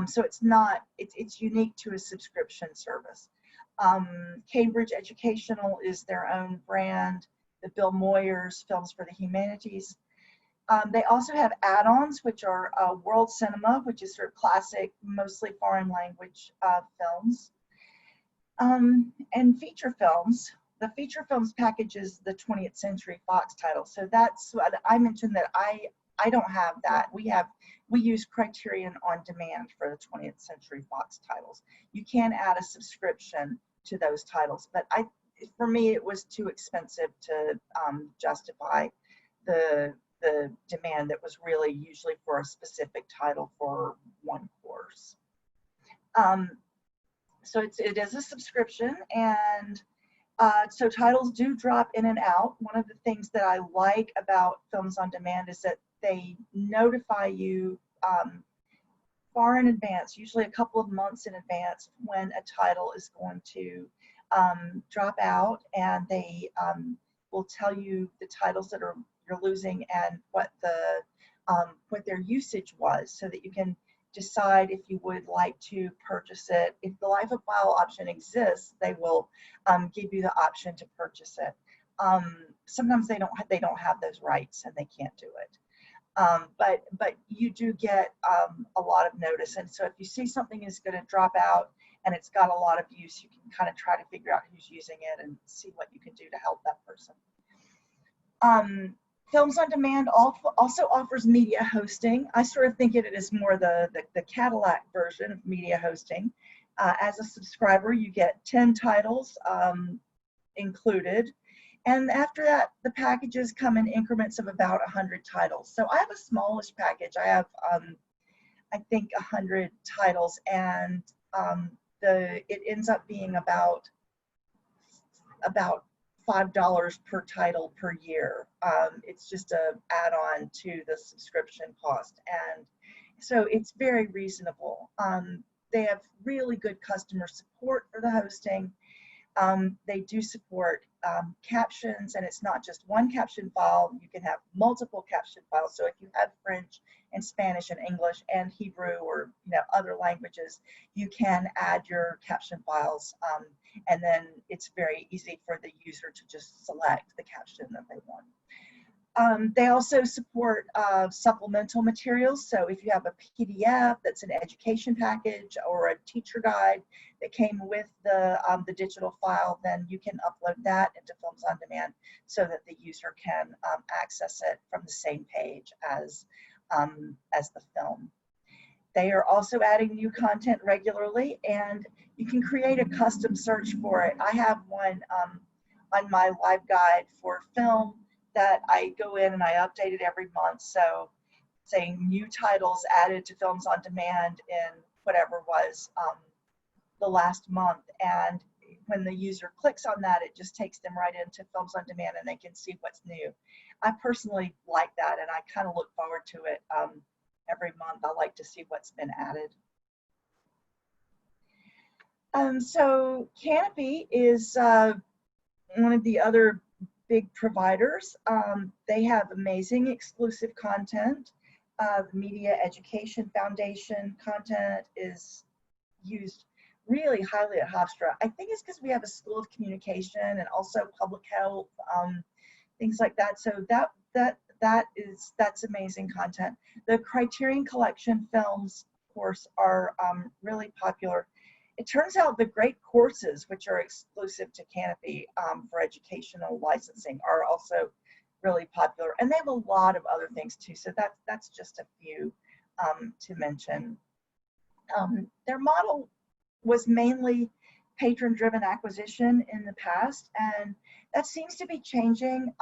So it's unique to a subscription service. Cambridge Educational is their own brand. The Bill Moyers Films for the Humanities. They also have add-ons, which are World Cinema, which is sort of classic, mostly foreign language films. And feature films. The feature films packages the 20th Century Fox titles. So that's what I mentioned, that I don't have that. We use Criterion on Demand for the 20th Century Fox titles. You can add a subscription to those titles, but for me it was too expensive to justify the demand that was really usually for a specific title for one course. So it is a subscription, and so titles do drop in and out. One of the things that I like about Films on Demand is that they notify you far in advance, usually a couple of months in advance, when a title is going to drop out, and they will tell you the titles that you're losing and what their usage was, so that you can decide if you would like to purchase it. If the life of file option exists, they will give you the option to purchase it. Sometimes they don't have those rights and they can't do it. But you do get a lot of notice, and so if you see something is going to drop out and it's got a lot of use, you can kind of try to figure out who's using it and see what you can do to help that person. Films on Demand also offers media hosting. I sort of think of it as more the Cadillac version of media hosting. As a subscriber, you get 10 titles included. And after that, the packages come in increments of about 100 titles. So I have a smallish package. I have, I think, 100 titles, and it ends up being about $5 per title per year. It's just a add-on to the subscription cost, and so it's very reasonable. They have really good customer support for the hosting. They do support captions, and it's not just one caption file. You can have multiple caption files. So if you have French and Spanish and English and Hebrew or other languages, you can add your caption files, and then it's very easy for the user to just select the caption that they want. They also support supplemental materials. So if you have a PDF that's an education package or a teacher guide that came with the digital file, then you can upload that into Films on Demand so that the user can access it from the same page as the film. They are also adding new content regularly, and you can create a custom search for it. I have one on my live guide for film that I go in and I update it every month. So saying new titles added to Films on Demand in whatever was the last month. And when the user clicks on that, it just takes them right into Films on Demand and they can see what's new. I personally like that, and I kind of look forward to it every month. I like to see what's been added. So Canopy is one of the other big providers. They have amazing exclusive content. The Media Education Foundation content is used really highly at Hofstra. I think it's because we have a School of Communication and also public health, things like that. So that's amazing content. The Criterion Collection films, of course, are really popular. It turns out the great courses, which are exclusive to Canopy for educational licensing, are also really popular. And they have a lot of other things too. So that's just a few to mention. Their model was mainly patron-driven acquisition in the past, and that seems to be changing.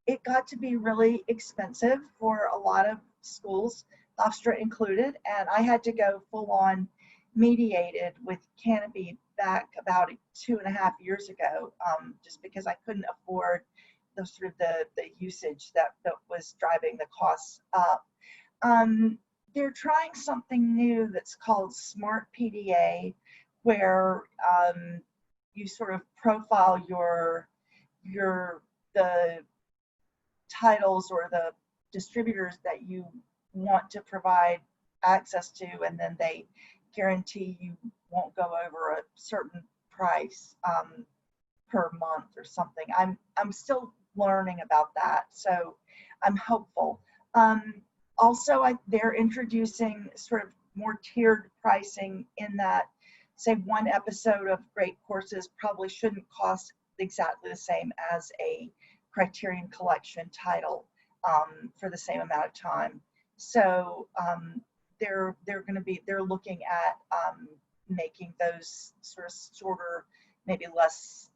It got to be really expensive for a lot of schools, Hofstra included, and I had to go full-on mediated with Canopy back about 2.5 years ago, just because I couldn't afford the sort of the usage that was driving the costs up. They're trying something new that's called Smart PDA, where you sort of profile the titles or the distributors that you want to provide access to, and then they guarantee you won't go over a certain price per month or something. I'm still learning about that, so I'm hopeful. Also, they're introducing sort of more tiered pricing in that, say, one episode of Great Courses probably shouldn't cost exactly the same as a Criterion Collection title for the same amount of time. So they're looking at making those sort of shorter, maybe less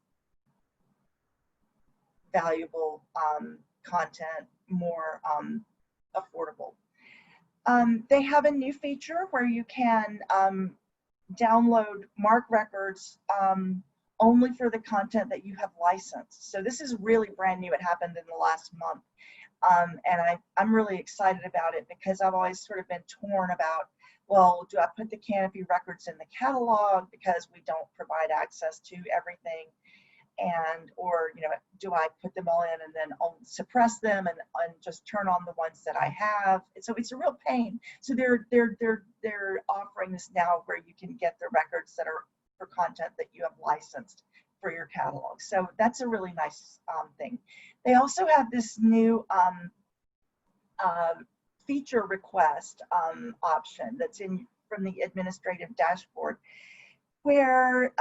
valuable content more affordable. They have a new feature where you can download MARC records only for the content that you have licensed. So this is really brand new. It happened in the last month. And I'm really excited about it because I've always sort of been torn about, well, do I put the Canopy records in the catalog because we don't provide access to everything? Or do I put them all in and then suppress them and just turn on the ones that I have? So it's a real pain. So they're offering this now where you can get the records that are for content that you have licensed for your catalog. So that's a really nice thing. They also have this new feature request option that's from the administrative dashboard, where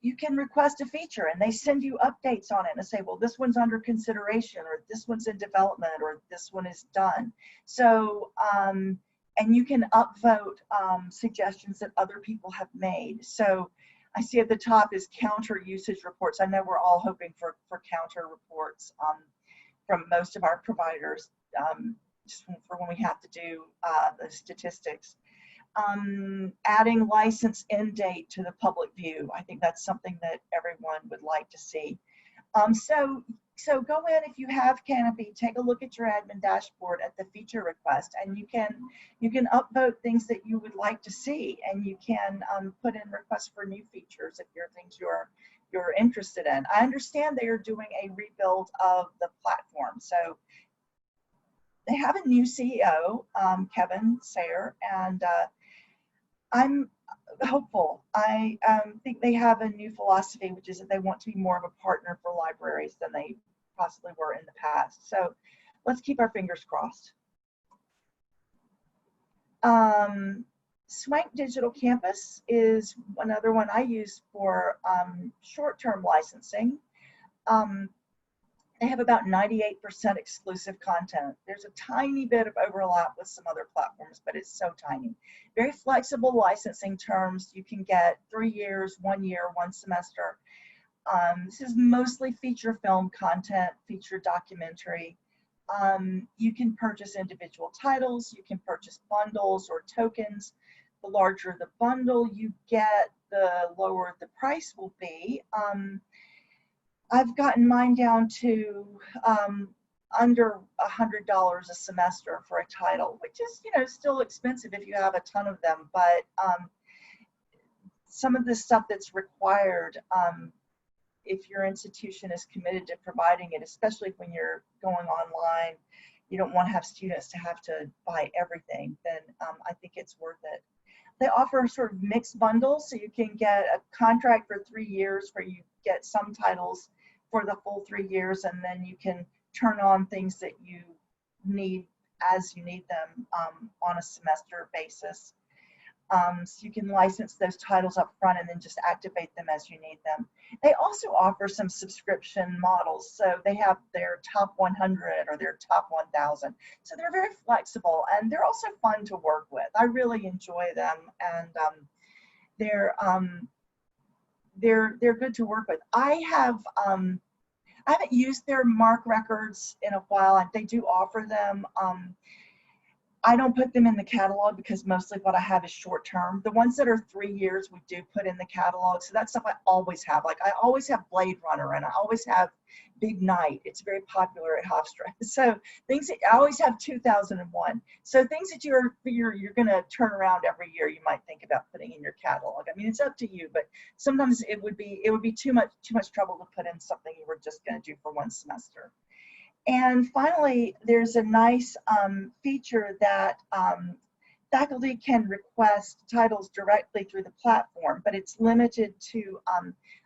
you can request a feature and they send you updates on it and say, well, this one's under consideration, or this one's in development, or this one is done. So, and you can upvote suggestions that other people have made. So I see at the top is counter usage reports. I know we're all hoping for counter reports from most of our providers, just for when we have to do the statistics. Adding license end date to the public view. I think that's something that everyone would like to see. So go in, if you have Canopy, take a look at your admin dashboard at the feature request, and you can upvote things that you would like to see, and you can put in requests for new features if there are things you're you're interested in. I understand they are doing a rebuild of the platform. So they have a new CEO, Kevin Sayer, and I'm hopeful. I think they have a new philosophy, which is that they want to be more of a partner for libraries than they possibly were in the past. So let's keep our fingers crossed. Swank Digital Campus is another one I use for short-term licensing. They have about 98% exclusive content. There's a tiny bit of overlap with some other platforms, but it's so tiny. Very flexible licensing terms. You can get 3 years, 1 year, 1 semester. This is mostly feature film content, feature documentary. You can purchase individual titles. You can purchase bundles or tokens. The larger the bundle you get, the lower the price will be. I've gotten mine down to under $100 a semester for a title, which is, you know, still expensive if you have a ton of them. But some of the stuff that's required, if your institution is committed to providing it, especially when you're going online, you don't want to have students to have to buy everything, then I think it's worth it. They offer sort of mixed bundles, so you can get a contract for 3 years where you get some titles for the full 3 years, and then you can turn on things that you need as you need them on a semester basis. So you can license those titles up front and then just activate them as you need them. They also offer some subscription models. So they have their top 100 or their top 1,000. So they're very flexible, and they're also fun to work with. I really enjoy them, and they're good to work with. I haven't used their MARC records in a while. They do offer them. I don't put them in the catalog because mostly what I have is short term. The ones that are 3 years, we do put in the catalog. So that's stuff I always have. Like I always have Blade Runner, and I always have Big Night. It's very popular at Hofstra. So things that I always have 2001. So things that you're going to turn around every year, you might think about putting in your catalog. I mean, it's up to you, but sometimes it would be too much trouble to put in something you were just going to do for 1 semester. And finally, there's a nice feature that faculty can request titles directly through the platform, but it's limited to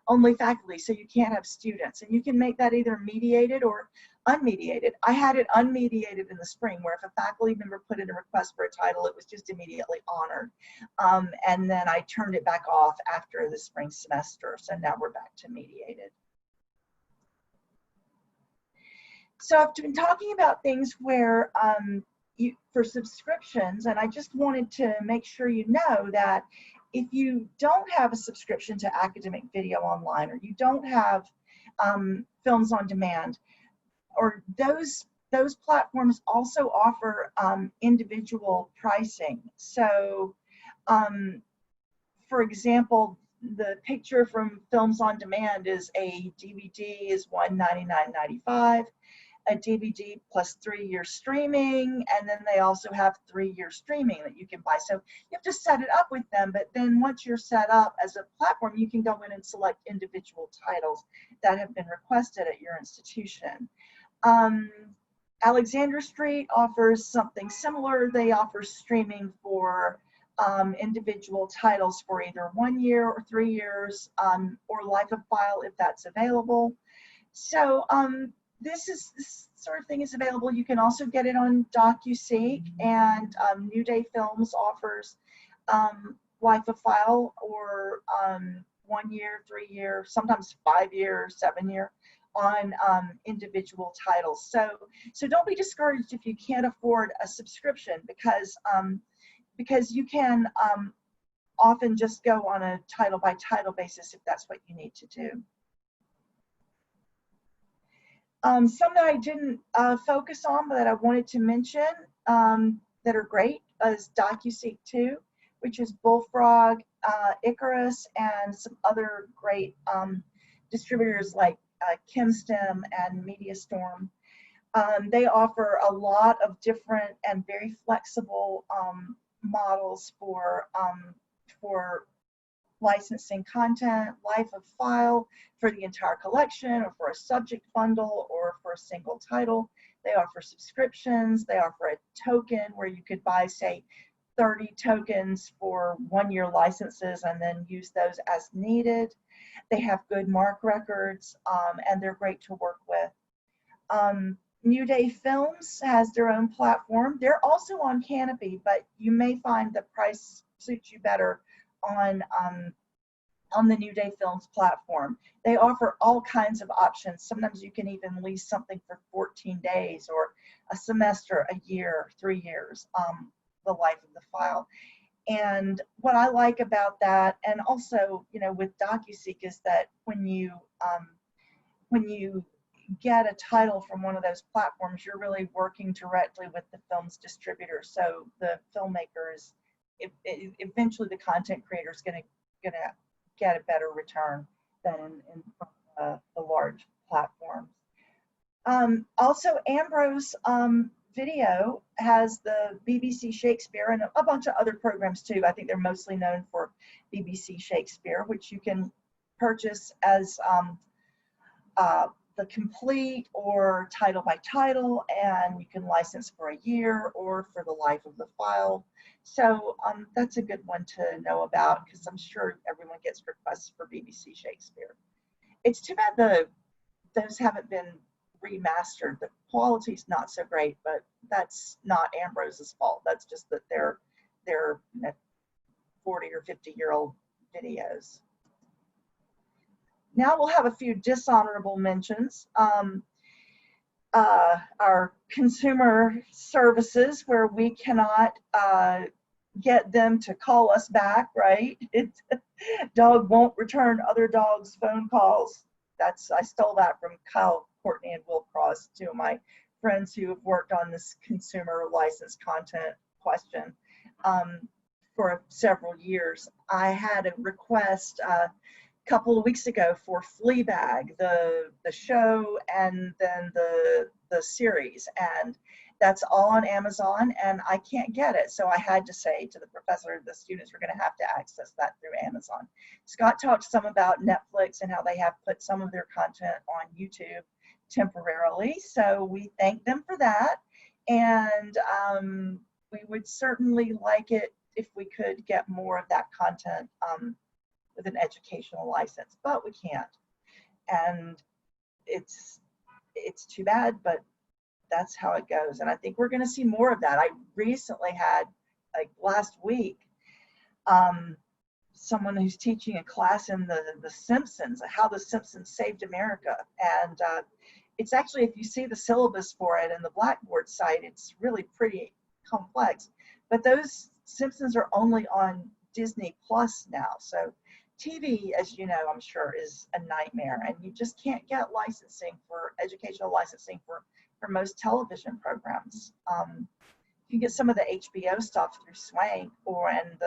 only faculty, so you can't have students. And you can make that either mediated or unmediated. I had it unmediated in the spring, where if a faculty member put in a request for a title, it was just immediately honored. And then I turned it back off after the spring semester, so now we're back to mediated. So I've been talking about things where for subscriptions, and I just wanted to make sure you know that if you don't have a subscription to academic video online, or you don't have films on demand, or those platforms also offer individual pricing. So for example, the picture from Films on Demand is a DVD is $199.95. A DVD plus 3 year streaming, and then they also have 3 year streaming that you can buy. So you have to set it up with them, but then once you're set up as a platform, you can go in and select individual titles that have been requested at your institution. Alexander Street offers something similar. They offer streaming for individual titles for either 1 year or 3 years, or life of file if that's available. So this sort of thing is available. You can also get it on DocuSeek, and New Day Films offers life of file, or 1 year, 3 year, sometimes 5 year, 7 year on individual titles. So don't be discouraged if you can't afford a subscription, because you can often just go on a title by title basis if that's what you need to do. Some that I didn't focus on, but that I wanted to mention that are great is DocuSeek 2, which is Bullfrog, Icarus, and some other great distributors like KimStem and MediaStorm. They offer a lot of different and very flexible models for licensing content, life of file for the entire collection or for a subject bundle or for a single title. They offer subscriptions. They offer a token where you could buy, say, 30 tokens for 1-year licenses and then use those as needed. They have good mark records, and they're great to work with. New Day Films has their own platform. They're also on Canopy, but you may find the price suits you better on the New Day Films platform. They offer all kinds of options. Sometimes you can even lease something for 14 days or a semester, a year, 3 years, the life of the file. And what I like about that, and also, you know, with DocuSeek, is that when you get a title from one of those platforms, you're really working directly with the film's distributor. So the filmmakers, eventually the content creator is going to get a better return than in the large platforms. Also, Ambrose Video has the BBC Shakespeare and a bunch of other programs too. I think they're mostly known for BBC Shakespeare, which you can purchase as the complete or title by title, and you can license for a year or for the life of the file. So that's a good one to know about, because I'm sure everyone gets requests for BBC Shakespeare. It's too bad those haven't been remastered. The quality's not so great, but that's not Ambrose's fault. That's just that they're 40 or 50-year-old videos. Now we'll have a few dishonorable mentions. Our consumer services, where we cannot get them to call us back, right? Dog won't return other dogs' phone calls. I stole that from Kyle, Courtney, and Will Cross, two of my friends who have worked on this consumer license content question for several years. I had a request couple of weeks ago for Fleabag, the show, and then the series, and that's all on Amazon, and I can't get it. So I had to say to the professor, the students were going to have to access that through Amazon. Scott talked some about Netflix and how they have put some of their content on YouTube temporarily. So we thank them for that, and we would certainly like it if we could get more of that content with an educational license, but we can't, and it's too bad, but that's how it goes. And I think we're going to see more of that. I recently had, like last week, someone who's teaching a class in the Simpsons, how the Simpsons saved America, and it's actually, if you see the syllabus for it in the Blackboard site, it's really pretty complex, but those Simpsons are only on Disney Plus now. So TV, as you know, I'm sure, is a nightmare, and you just can't get licensing for educational licensing for most television programs. You can get some of the HBO stuff through Swank, and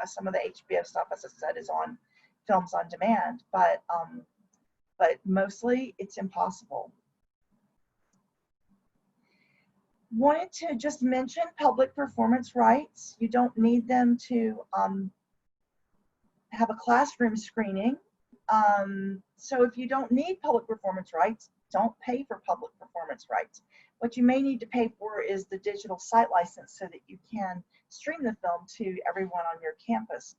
some of the HBO stuff, as I said, is on Films on Demand, but mostly it's impossible. Wanted to just mention public performance rights. You don't need them to have a classroom screening. So if you don't need public performance rights, don't pay for public performance rights. What you may need to pay for is the digital site license so that you can stream the film to everyone on your campus.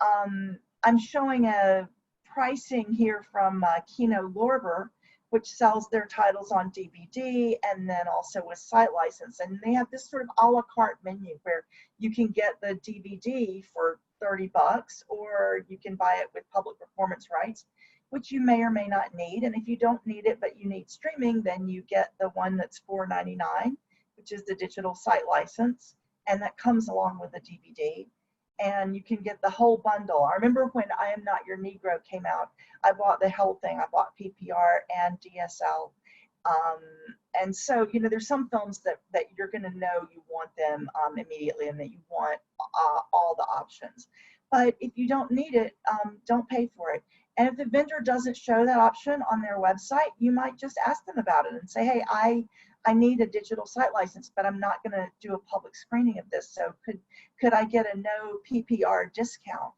I'm showing a pricing here from Kino Lorber, which sells their titles on DVD and then also with site license. And they have this sort of a la carte menu where you can get the DVD for $30, or you can buy it with public performance rights, which you may or may not need. And if you don't need it, but you need streaming, then you get the one that's $4.99, which is the digital site license. And that comes along with the DVD. And you can get the whole bundle. I remember when I Am Not Your Negro came out, I bought the whole thing. I bought PPR and DSL. And so, you know, there's some films that you're going to know you want them immediately, and that you want all the options. But if you don't need it, don't pay for it. And if the vendor doesn't show that option on their website, you might just ask them about it and say, hey, I need a digital site license, but I'm not going to do a public screening of this. So could I get a no PPR discount?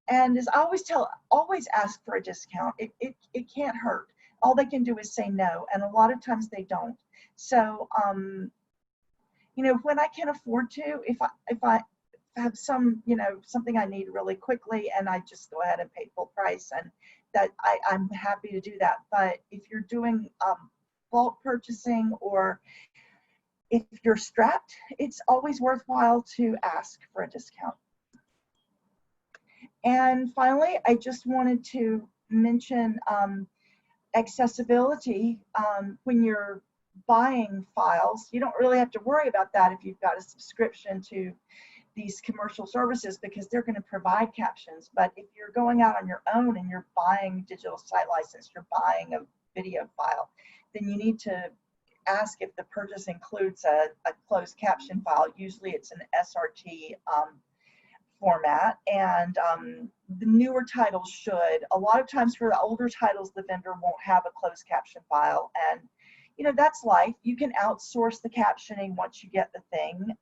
And as I always tell, always ask for a discount. It can't hurt. All they can do is say no, and a lot of times they don't. So, you know, when I can afford to, if I have some, you know, something I need really quickly, and I just go ahead and pay full price, and that I'm happy to do that. But if you're doing bulk purchasing, or if you're strapped, it's always worthwhile to ask for a discount. And finally, I just wanted to mention accessibility. When you're buying files, you don't really have to worry about that if you've got a subscription to these commercial services, because they're going to provide captions. But if you're going out on your own and you're buying digital site license, you're buying a video file, then you need to ask if the purchase includes a closed caption file. Usually it's an SRT format, and the newer titles should. A lot of times for the older titles, the vendor won't have a closed caption file, and you know, that's life. You can outsource the captioning once you get the thing.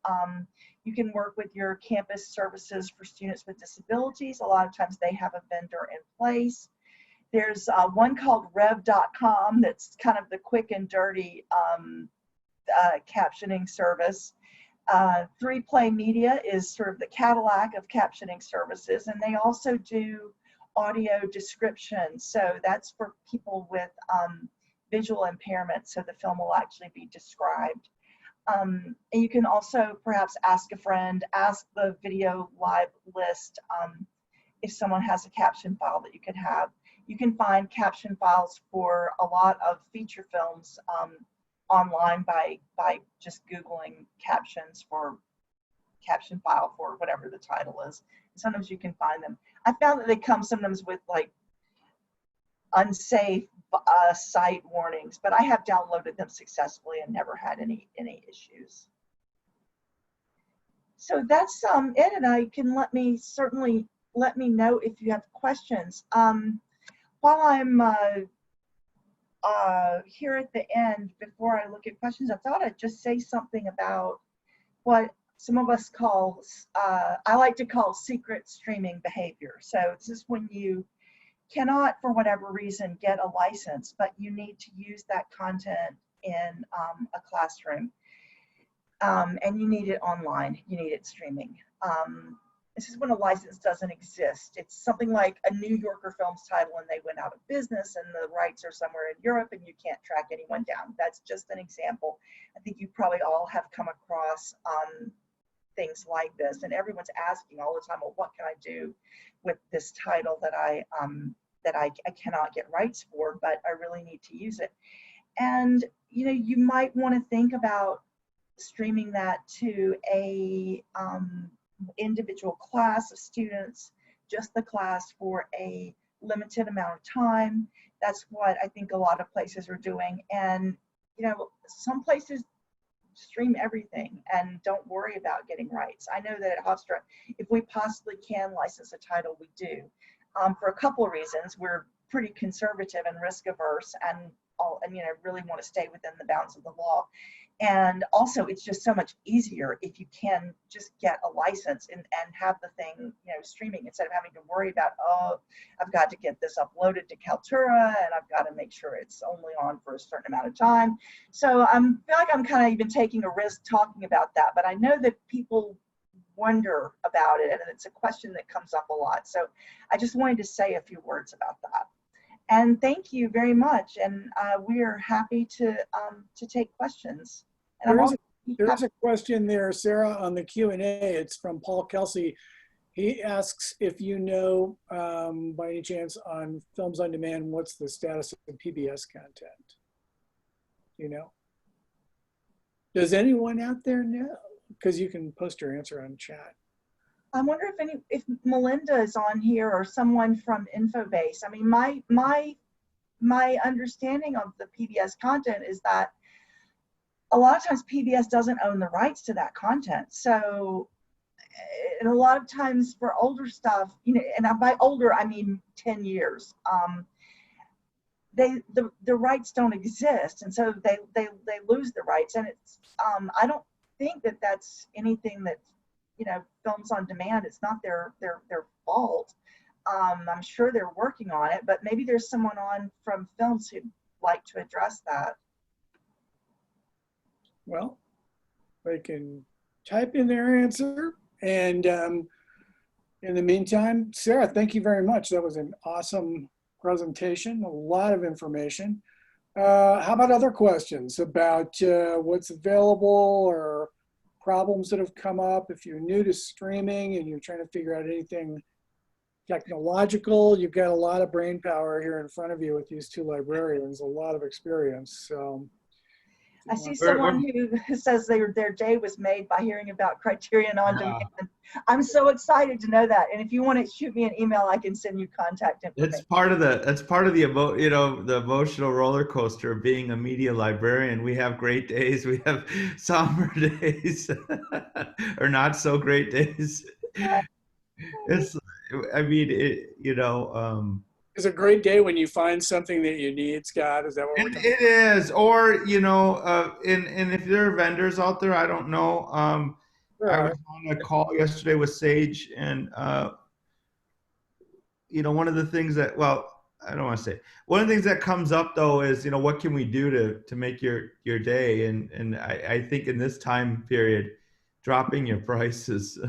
You can work with your campus services for students with disabilities. A lot of times they have a vendor in place. There's one called rev.com that's kind of the quick and dirty captioning service. 3Play Media is sort of the Cadillac of captioning services, and they also do audio description. So that's for people with visual impairment, so the film will actually be described. And you can also perhaps ask a friend, ask the video live list if someone has a caption file that you could have. You can find caption files for a lot of feature films online by just Googling captions for caption file for whatever the title is. Sometimes you can find them. I found that they come sometimes with like unsafe site warnings, but I have downloaded them successfully and never had any issues. So that's it, and I can certainly let me know if you have questions. While I'm here at the end, before I look at questions, I thought I'd just say something about what some of us call, I like to call secret streaming behavior. So this is when you cannot, for whatever reason, get a license, but you need to use that content in a classroom, and you need it online, you need it streaming. This is when a license doesn't exist. It's something like a New Yorker Films title and they went out of business and the rights are somewhere in Europe and you can't track anyone down. That's just an example. I think you probably all have come across things like this, and everyone's asking all the time, well, what can I do with this title that I cannot get rights for, but I really need to use it. And you know, you might want to think about streaming that to a individual class of students, just the class, for a limited amount of time. That's what I think a lot of places are doing. And you know, some places stream everything and don't worry about getting rights. I know that at Hofstra, if we possibly can license a title, we do. For a couple of reasons. We're pretty conservative and risk averse, and you know, really want to stay within the bounds of the law. And also, it's just so much easier if you can just get a license and have the thing, you know, streaming, instead of having to worry about, oh, I've got to get this uploaded to Kaltura and I've got to make sure it's only on for a certain amount of time. So I feel like I'm kind of even taking a risk talking about that, but I know that people wonder about it, and it's a question that comes up a lot. So I just wanted to say a few words about that. And thank you very much. And we are happy to take questions. And there's a question there, Sarah, on the Q&A. It's from Paul Kelsey. He asks if you know, by any chance, on Films on Demand, what's the status of PBS content? You know? Does anyone out there know? Because you can post your answer on chat. I wonder if Melinda is on here, or someone from Infobase. I mean, my understanding of the PBS content is that a lot of times PBS doesn't own the rights to that content. So, and a lot of times for older stuff, you know, and by older I mean 10 years, the rights don't exist, and so they lose the rights. And it's I don't think that that's anything that, you know, Films on Demand, it's not their fault. I'm sure they're working on it, but maybe there's someone on from films who'd like to address that. Well, they can type in their answer. And in the meantime, Sarah, thank you very much. That was an awesome presentation, a lot of information. How about other questions about what's available or problems that have come up? If you're new to streaming and you're trying to figure out anything technological, you've got a lot of brain power here in front of you with these two librarians, a lot of experience. So I see someone who says their day was made by hearing about Criterion on Demand. I'm so excited to know that. And if you want to shoot me an email, I can send you contact information. It's part of the you know, the emotional roller coaster of being a media librarian. We have great days, we have somber days, or not so great days. It's, I mean, you know. It's a great day when you find something that you need, Scott. Is that what we're talking It is, or you know, and if there are vendors out there, I don't know. I was on a call yesterday with Sage, and you know, one of the things that, well, I don't want to say, one of the things that comes up though is, you know, what can we do to make your day? And I think in this time period, dropping your prices.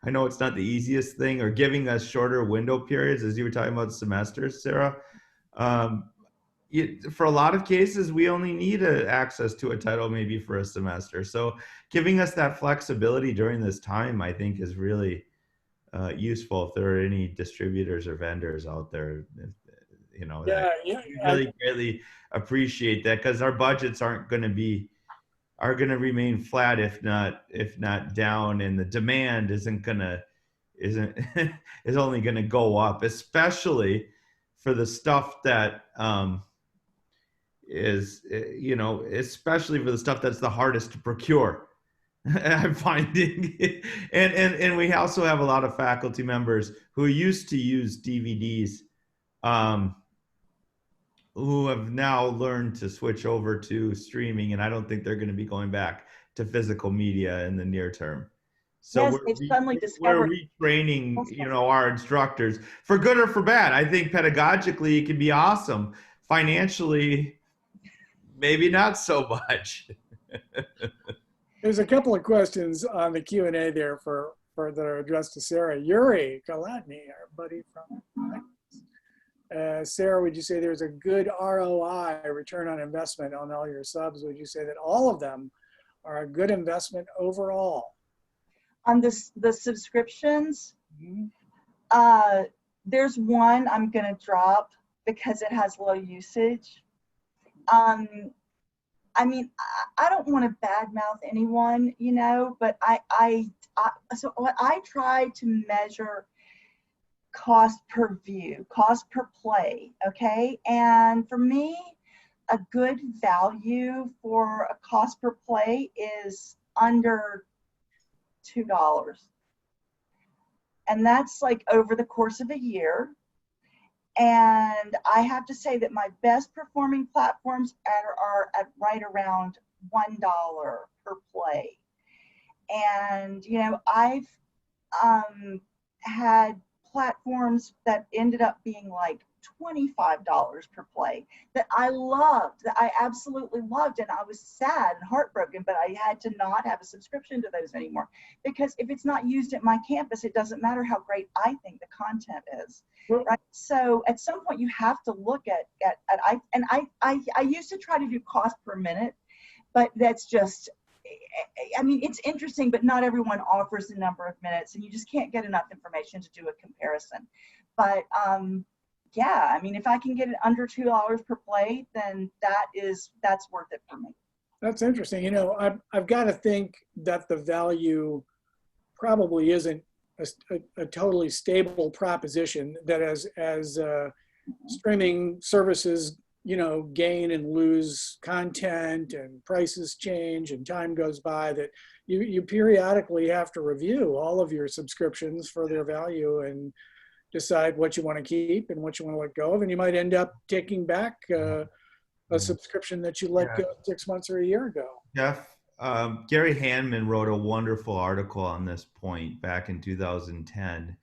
I know it's not the easiest thing, or giving us shorter window periods, as you were talking about semesters, Sarah. For a lot of cases, we only need access to a title maybe for a semester. So giving us that flexibility during this time, I think, is really useful. If there are any distributors or vendors out there, you know, really greatly appreciate that, because our budgets are going to remain flat, if not down, and the demand is only going to go up, especially for the stuff that is, you know, especially for the stuff that's the hardest to procure. I'm finding, and we also have a lot of faculty members who used to use DVDs, who have now learned to switch over to streaming, and I don't think they're going to be going back to physical media in the near term. So yes, we're retraining, you know, our instructors, for good or for bad. I think pedagogically it can be awesome. Financially, maybe not so much. There's a couple of questions on the Q&A there for that are addressed to Sarah. Yuri Galatny, our buddy from Sarah, would you say there's a good ROI, return on investment, on all your subs? Would you say that all of them are a good investment overall? On the subscriptions, there's one I'm going to drop because it has low usage. I mean, I don't want to badmouth anyone, you know, but so I try to measure cost per view, cost per play, okay? And for me, a good value for a cost per play is under $2. And that's like over the course of a year. And I have to say that my best performing platforms are at right around $1 per play. And, you know, I've had platforms that ended up being like $25 per play that I loved, that I absolutely loved. And I was sad and heartbroken, but I had to not have a subscription to those anymore, because if it's not used at my campus, it doesn't matter how great I think the content is. Right. So at some point you have to look at I used to try to do cost per minute, but that's just, I mean, it's interesting, but not everyone offers the number of minutes, and you just can't get enough information to do a comparison. But yeah, I mean, if I can get it under $2 per play, then that's worth it for me. That's interesting. You know, I've got to think that the value probably isn't a totally stable proposition, that as streaming services, you know, gain and lose content and prices change and time goes by, that you periodically have to review all of your subscriptions for their value and decide what you want to keep and what you want to let go of. And you might end up taking back a subscription that you let go 6 months or a year ago. Jeff, Gary Handman wrote a wonderful article on this point back in 2010.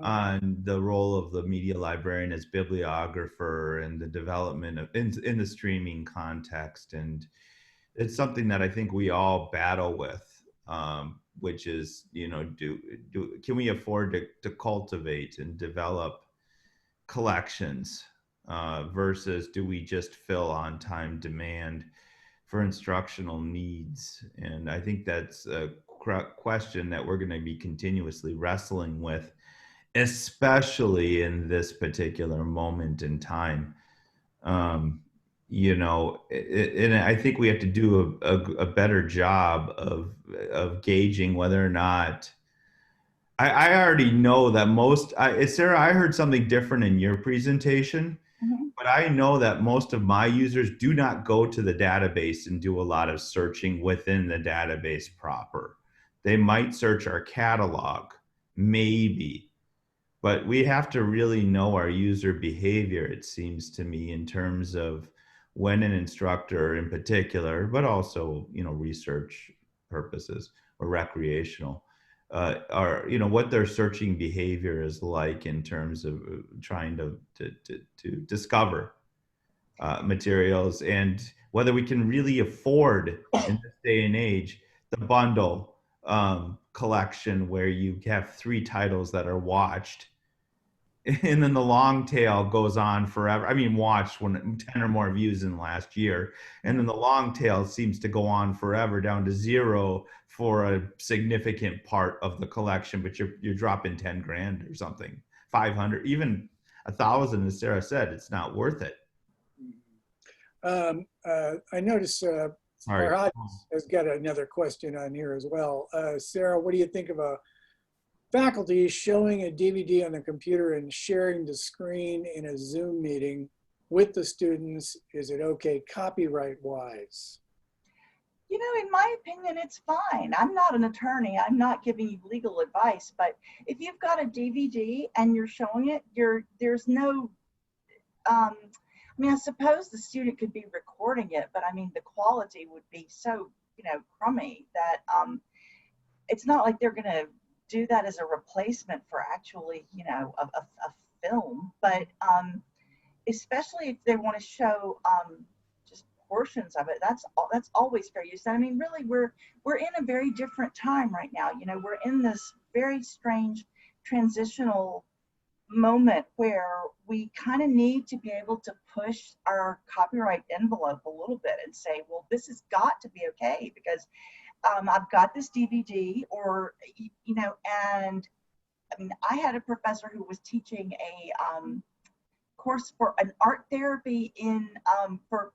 on the role of the media librarian as bibliographer and the development of in the streaming context. And it's something that I think we all battle with, which is, can we afford to cultivate and develop collections versus do we just fill on time demand for instructional needs? And I think that's a question that we're going to be continuously wrestling with, especially in this particular moment in time. And I think we have to do a better job of gauging whether or not. I already know that Sarah, I heard something different in your presentation, but I know that most of my users do not go to the database and do a lot of searching within the database proper. They might search our catalog, maybe, but we have to really know our user behavior, it seems to me, in terms of when an instructor in particular, but also, research purposes or recreational, or what their searching behavior is like in terms of trying to discover materials, and whether we can really afford in this day and age the bundle collection where you have 3 titles that are watched, and then the long tail goes on forever. I mean, watched 10 or more views in the last year, and then the long tail seems to go on forever down to 0 for a significant part of the collection, but you're dropping 10 grand or something, 500, even 1,000, as Sarah said. It's not worth it. I notice Farhad has got another question on here as well. Sarah, what do you think of a faculty showing a DVD on the computer and sharing the screen in a Zoom meeting with the students? Is it okay copyright-wise? In my opinion, it's fine. I'm not an attorney. I'm not giving you legal advice, but if you've got a DVD and you're showing it, there's no, I suppose the student could be recording it, but the quality would be so, crummy that it's not like they're going to do that as a replacement for actually, a film, but especially if they want to show just portions of it, that's always fair use. Really, we're in a very different time right now. We're in this very strange transitional moment where we kind of need to be able to push our copyright envelope a little bit and say, well, this has got to be okay because I've got this DVD, or, and I had a professor who was teaching a course for an art therapy for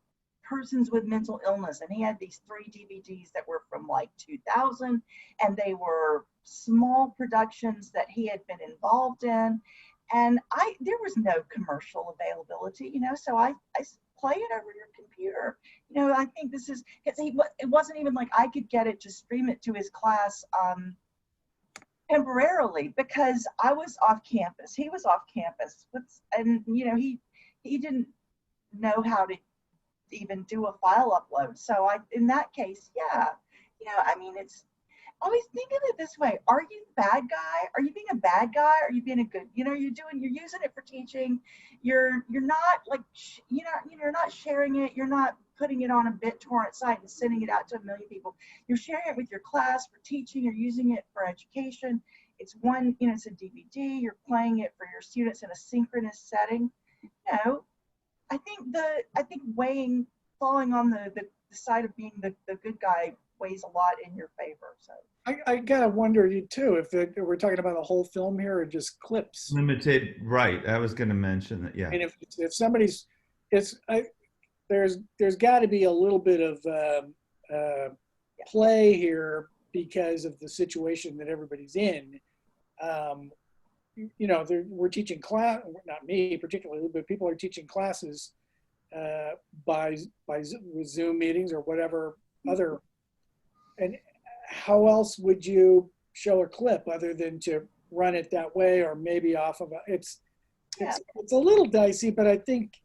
persons with mental illness. And he had these 3 DVDs that were from like 2000, and they were small productions that he had been involved in. And there was no commercial availability, so I play it over your computer. I think this is, it wasn't even like I could get it to stream it to his class temporarily because I was off campus. He was off campus. And, he didn't know how to even do a file upload. So in that case, yeah, it's, always think of it this way. Are you the bad guy? Are you being a bad guy? Are you being a good, you're using it for teaching. You're not like, you're not sharing it. You're not putting it on a BitTorrent site and sending it out to 1 million people. You're sharing it with your class for teaching. You're using it for education. It's it's a DVD. You're playing it for your students in a synchronous setting. I think falling on the side of being the good guy weighs a lot in your favor. So I gotta wonder too if we're talking about a whole film here or just clips. Limited, right? I was going to mention that. Yeah. And if somebody's, there's got to be a little bit of play here because of the situation that everybody's in. We're teaching class, not me particularly, but people are teaching classes with Zoom meetings or whatever other. And how else would you show a clip other than to run it that way, or maybe off of it's a little dicey, but I think,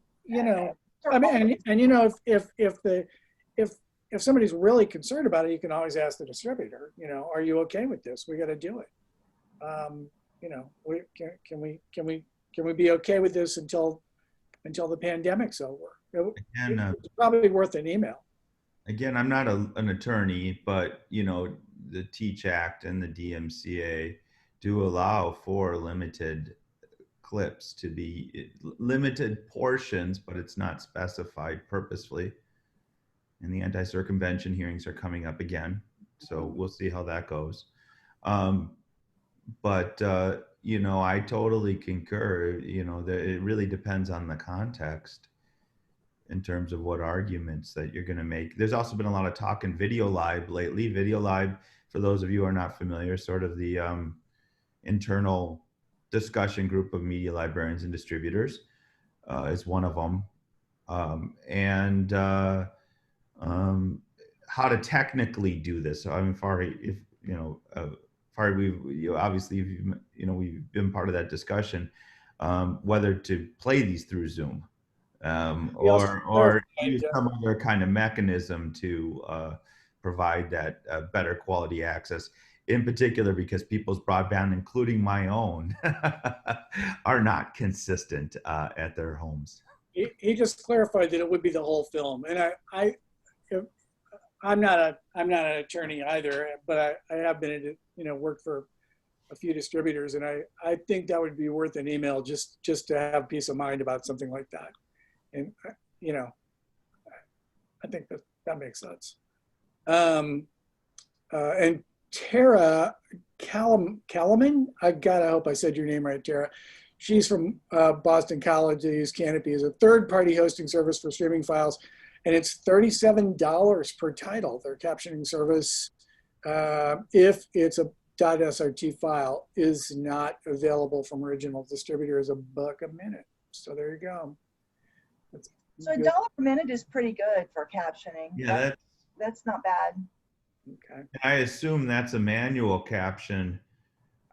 if somebody's really concerned about it, you can always ask the distributor, are you okay with this? We got to do it. you know, can we be okay with this until the pandemic's over? And It's probably worth an email. again, I'm not an attorney, but you know, the Teach Act and the DMCA do allow for limited clips to be limited portions, but it's not specified purposefully. And the anti-circumvention hearings are coming up again, so we'll see how that goes. Um, but you know, I totally concur. You know, that it really depends on the context in terms of what arguments that you're going to make. There's also been a lot of talk in Video Lib lately. Video Lib, for those of you who are not familiar, sort of the internal discussion group of media librarians and distributors, is one of them. And how to technically do this. So I'm far, if you know, far we've obviously you know we've been part of that discussion, whether to play these through Zoom, or use some other kind of mechanism to provide that better quality access. In particular, because people's broadband, including my own, are not consistent at their homes. He just clarified that it would be the whole film, and I'm not an attorney either, but I have been, you know, worked for a few distributors, and I think that would be worth an email just to have peace of mind about something like that. And you know, I think that makes sense. And Tara Kalaman, I hope I said your name right, Tara. She's from Boston College. They use Canopy as a third-party hosting service for streaming files, and it's $37 per title. Their captioning service, if it's a .srt file, is not available from original distributor, is $1 a minute. So there you go. So $1 a minute is pretty good for captioning. Yeah, that's not bad. Okay. I assume that's a manual caption,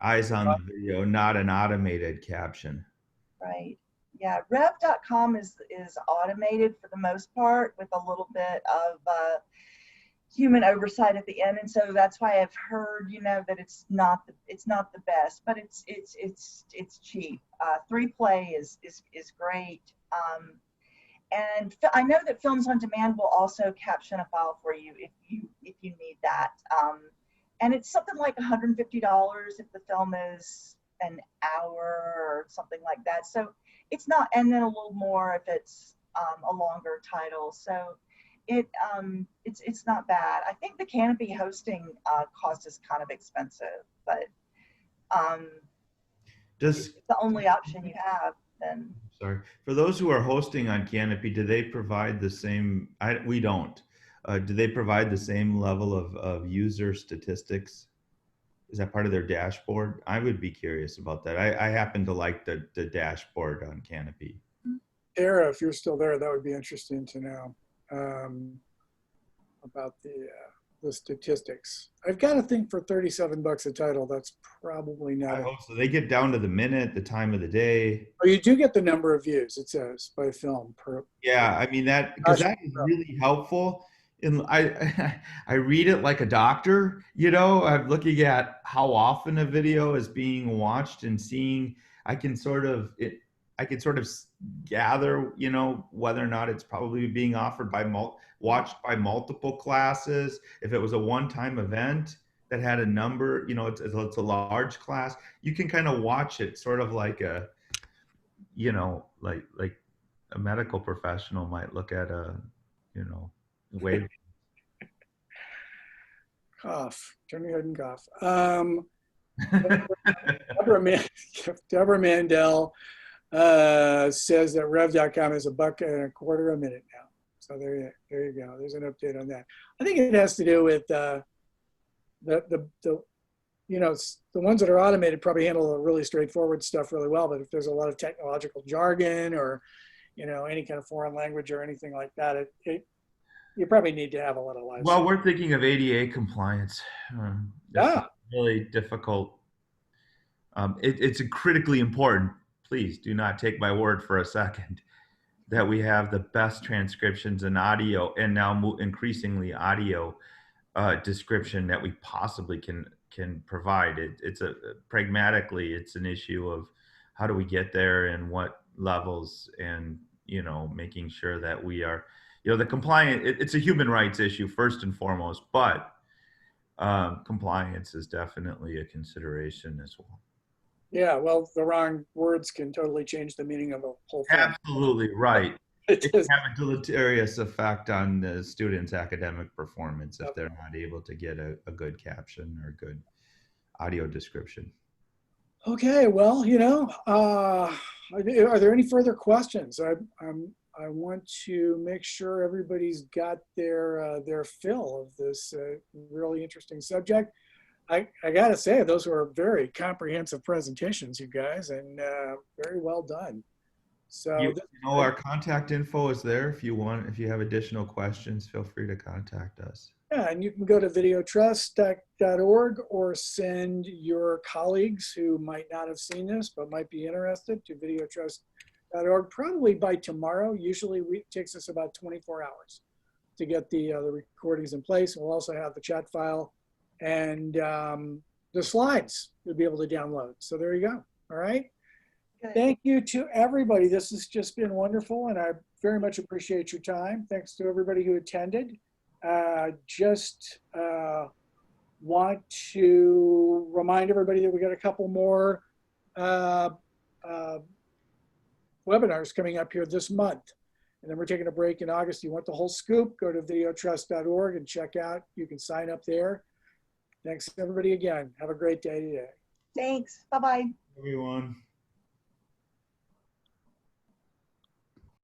eyes on the video, not an automated caption. Right. Yeah. Rev.com is automated for the most part, with a little bit of human oversight at the end, and so that's why I've heard, you know, that it's not the best, but it's cheap. 3Play is great. And I know that Films on Demand will also caption a file for you if you need that. And it's something like $150 if the film is an hour or something like that. So it's not, and then a little more if it's a longer title. So it's not bad. I think the Canopy hosting cost is kind of expensive, but it's the only option you have. Then sorry, for those who are hosting on Canopy, do they provide the same? We don't. Do they provide the same level of user statistics? Is that part of their dashboard? I would be curious about that. I happen to like the dashboard on Canopy. Era, if you're still there, that would be interesting to know about the statistics. I've got to think for $37 a title, that's probably not. I hope so. They get down to the minute, the time of the day. Oh, you do get the number of views, it says, by film per. Yeah, I mean because that is really helpful. And I read it like a doctor, you know. I'm looking at how often a video is being watched and seeing. I can sort of gather, you know, whether or not it's probably being offered watched by multiple classes. If it was a one-time event that had a number, you know, it's a large class, you can kind of watch it sort of like a, you know, like a medical professional might look at a, you know, wave. Cough. Turn your head and cough. Deborah Mandel says that Rev.com is $1.25 a minute now. So there you go. There's an update on that. I think it has to do with the you know, the ones that are automated probably handle the really straightforward stuff really well. But if there's a lot of technological jargon or, you know, any kind of foreign language or anything like that, you probably need to have a little license. Well, we're thinking of ADA compliance. That's really difficult. It's critically important. Please do not take my word for a second that we have the best transcriptions in audio, and now increasingly audio description that we possibly can can provide. Pragmatically, it's an issue of how do we get there and what levels, and making sure that we are, the compliant. It's a human rights issue first and foremost, but compliance is definitely a consideration as well. Yeah, well, the wrong words can totally change the meaning of a whole thing. Absolutely right. It It can just, have a deleterious effect on the students' academic performance if they're not able to get a good caption or good audio description. okay, well, are there any further questions? I want to make sure everybody's got their fill of this really interesting subject. I gotta say, those were very comprehensive presentations, you guys, and very well done. So Our contact info is there. If you have additional questions, feel free to contact us. yeah, and you can go to videotrust.org or send your colleagues who might not have seen this but might be interested to videotrust.org probably by tomorrow. Usually it takes us about 24 hours to get the recordings in place. We'll also have the chat file and the slides you'll be able to download. So there you go. All right. Good. Thank you to everybody. This has just been wonderful, and I very much appreciate your time. Thanks to everybody who attended. Just want to remind everybody that we got a couple more webinars coming up here this month. And then we're taking a break in August. You want the whole scoop, go to videotrust.org and check out. You can sign up there. Thanks everybody again. Have a great day today. Thanks. Bye-bye. Everyone.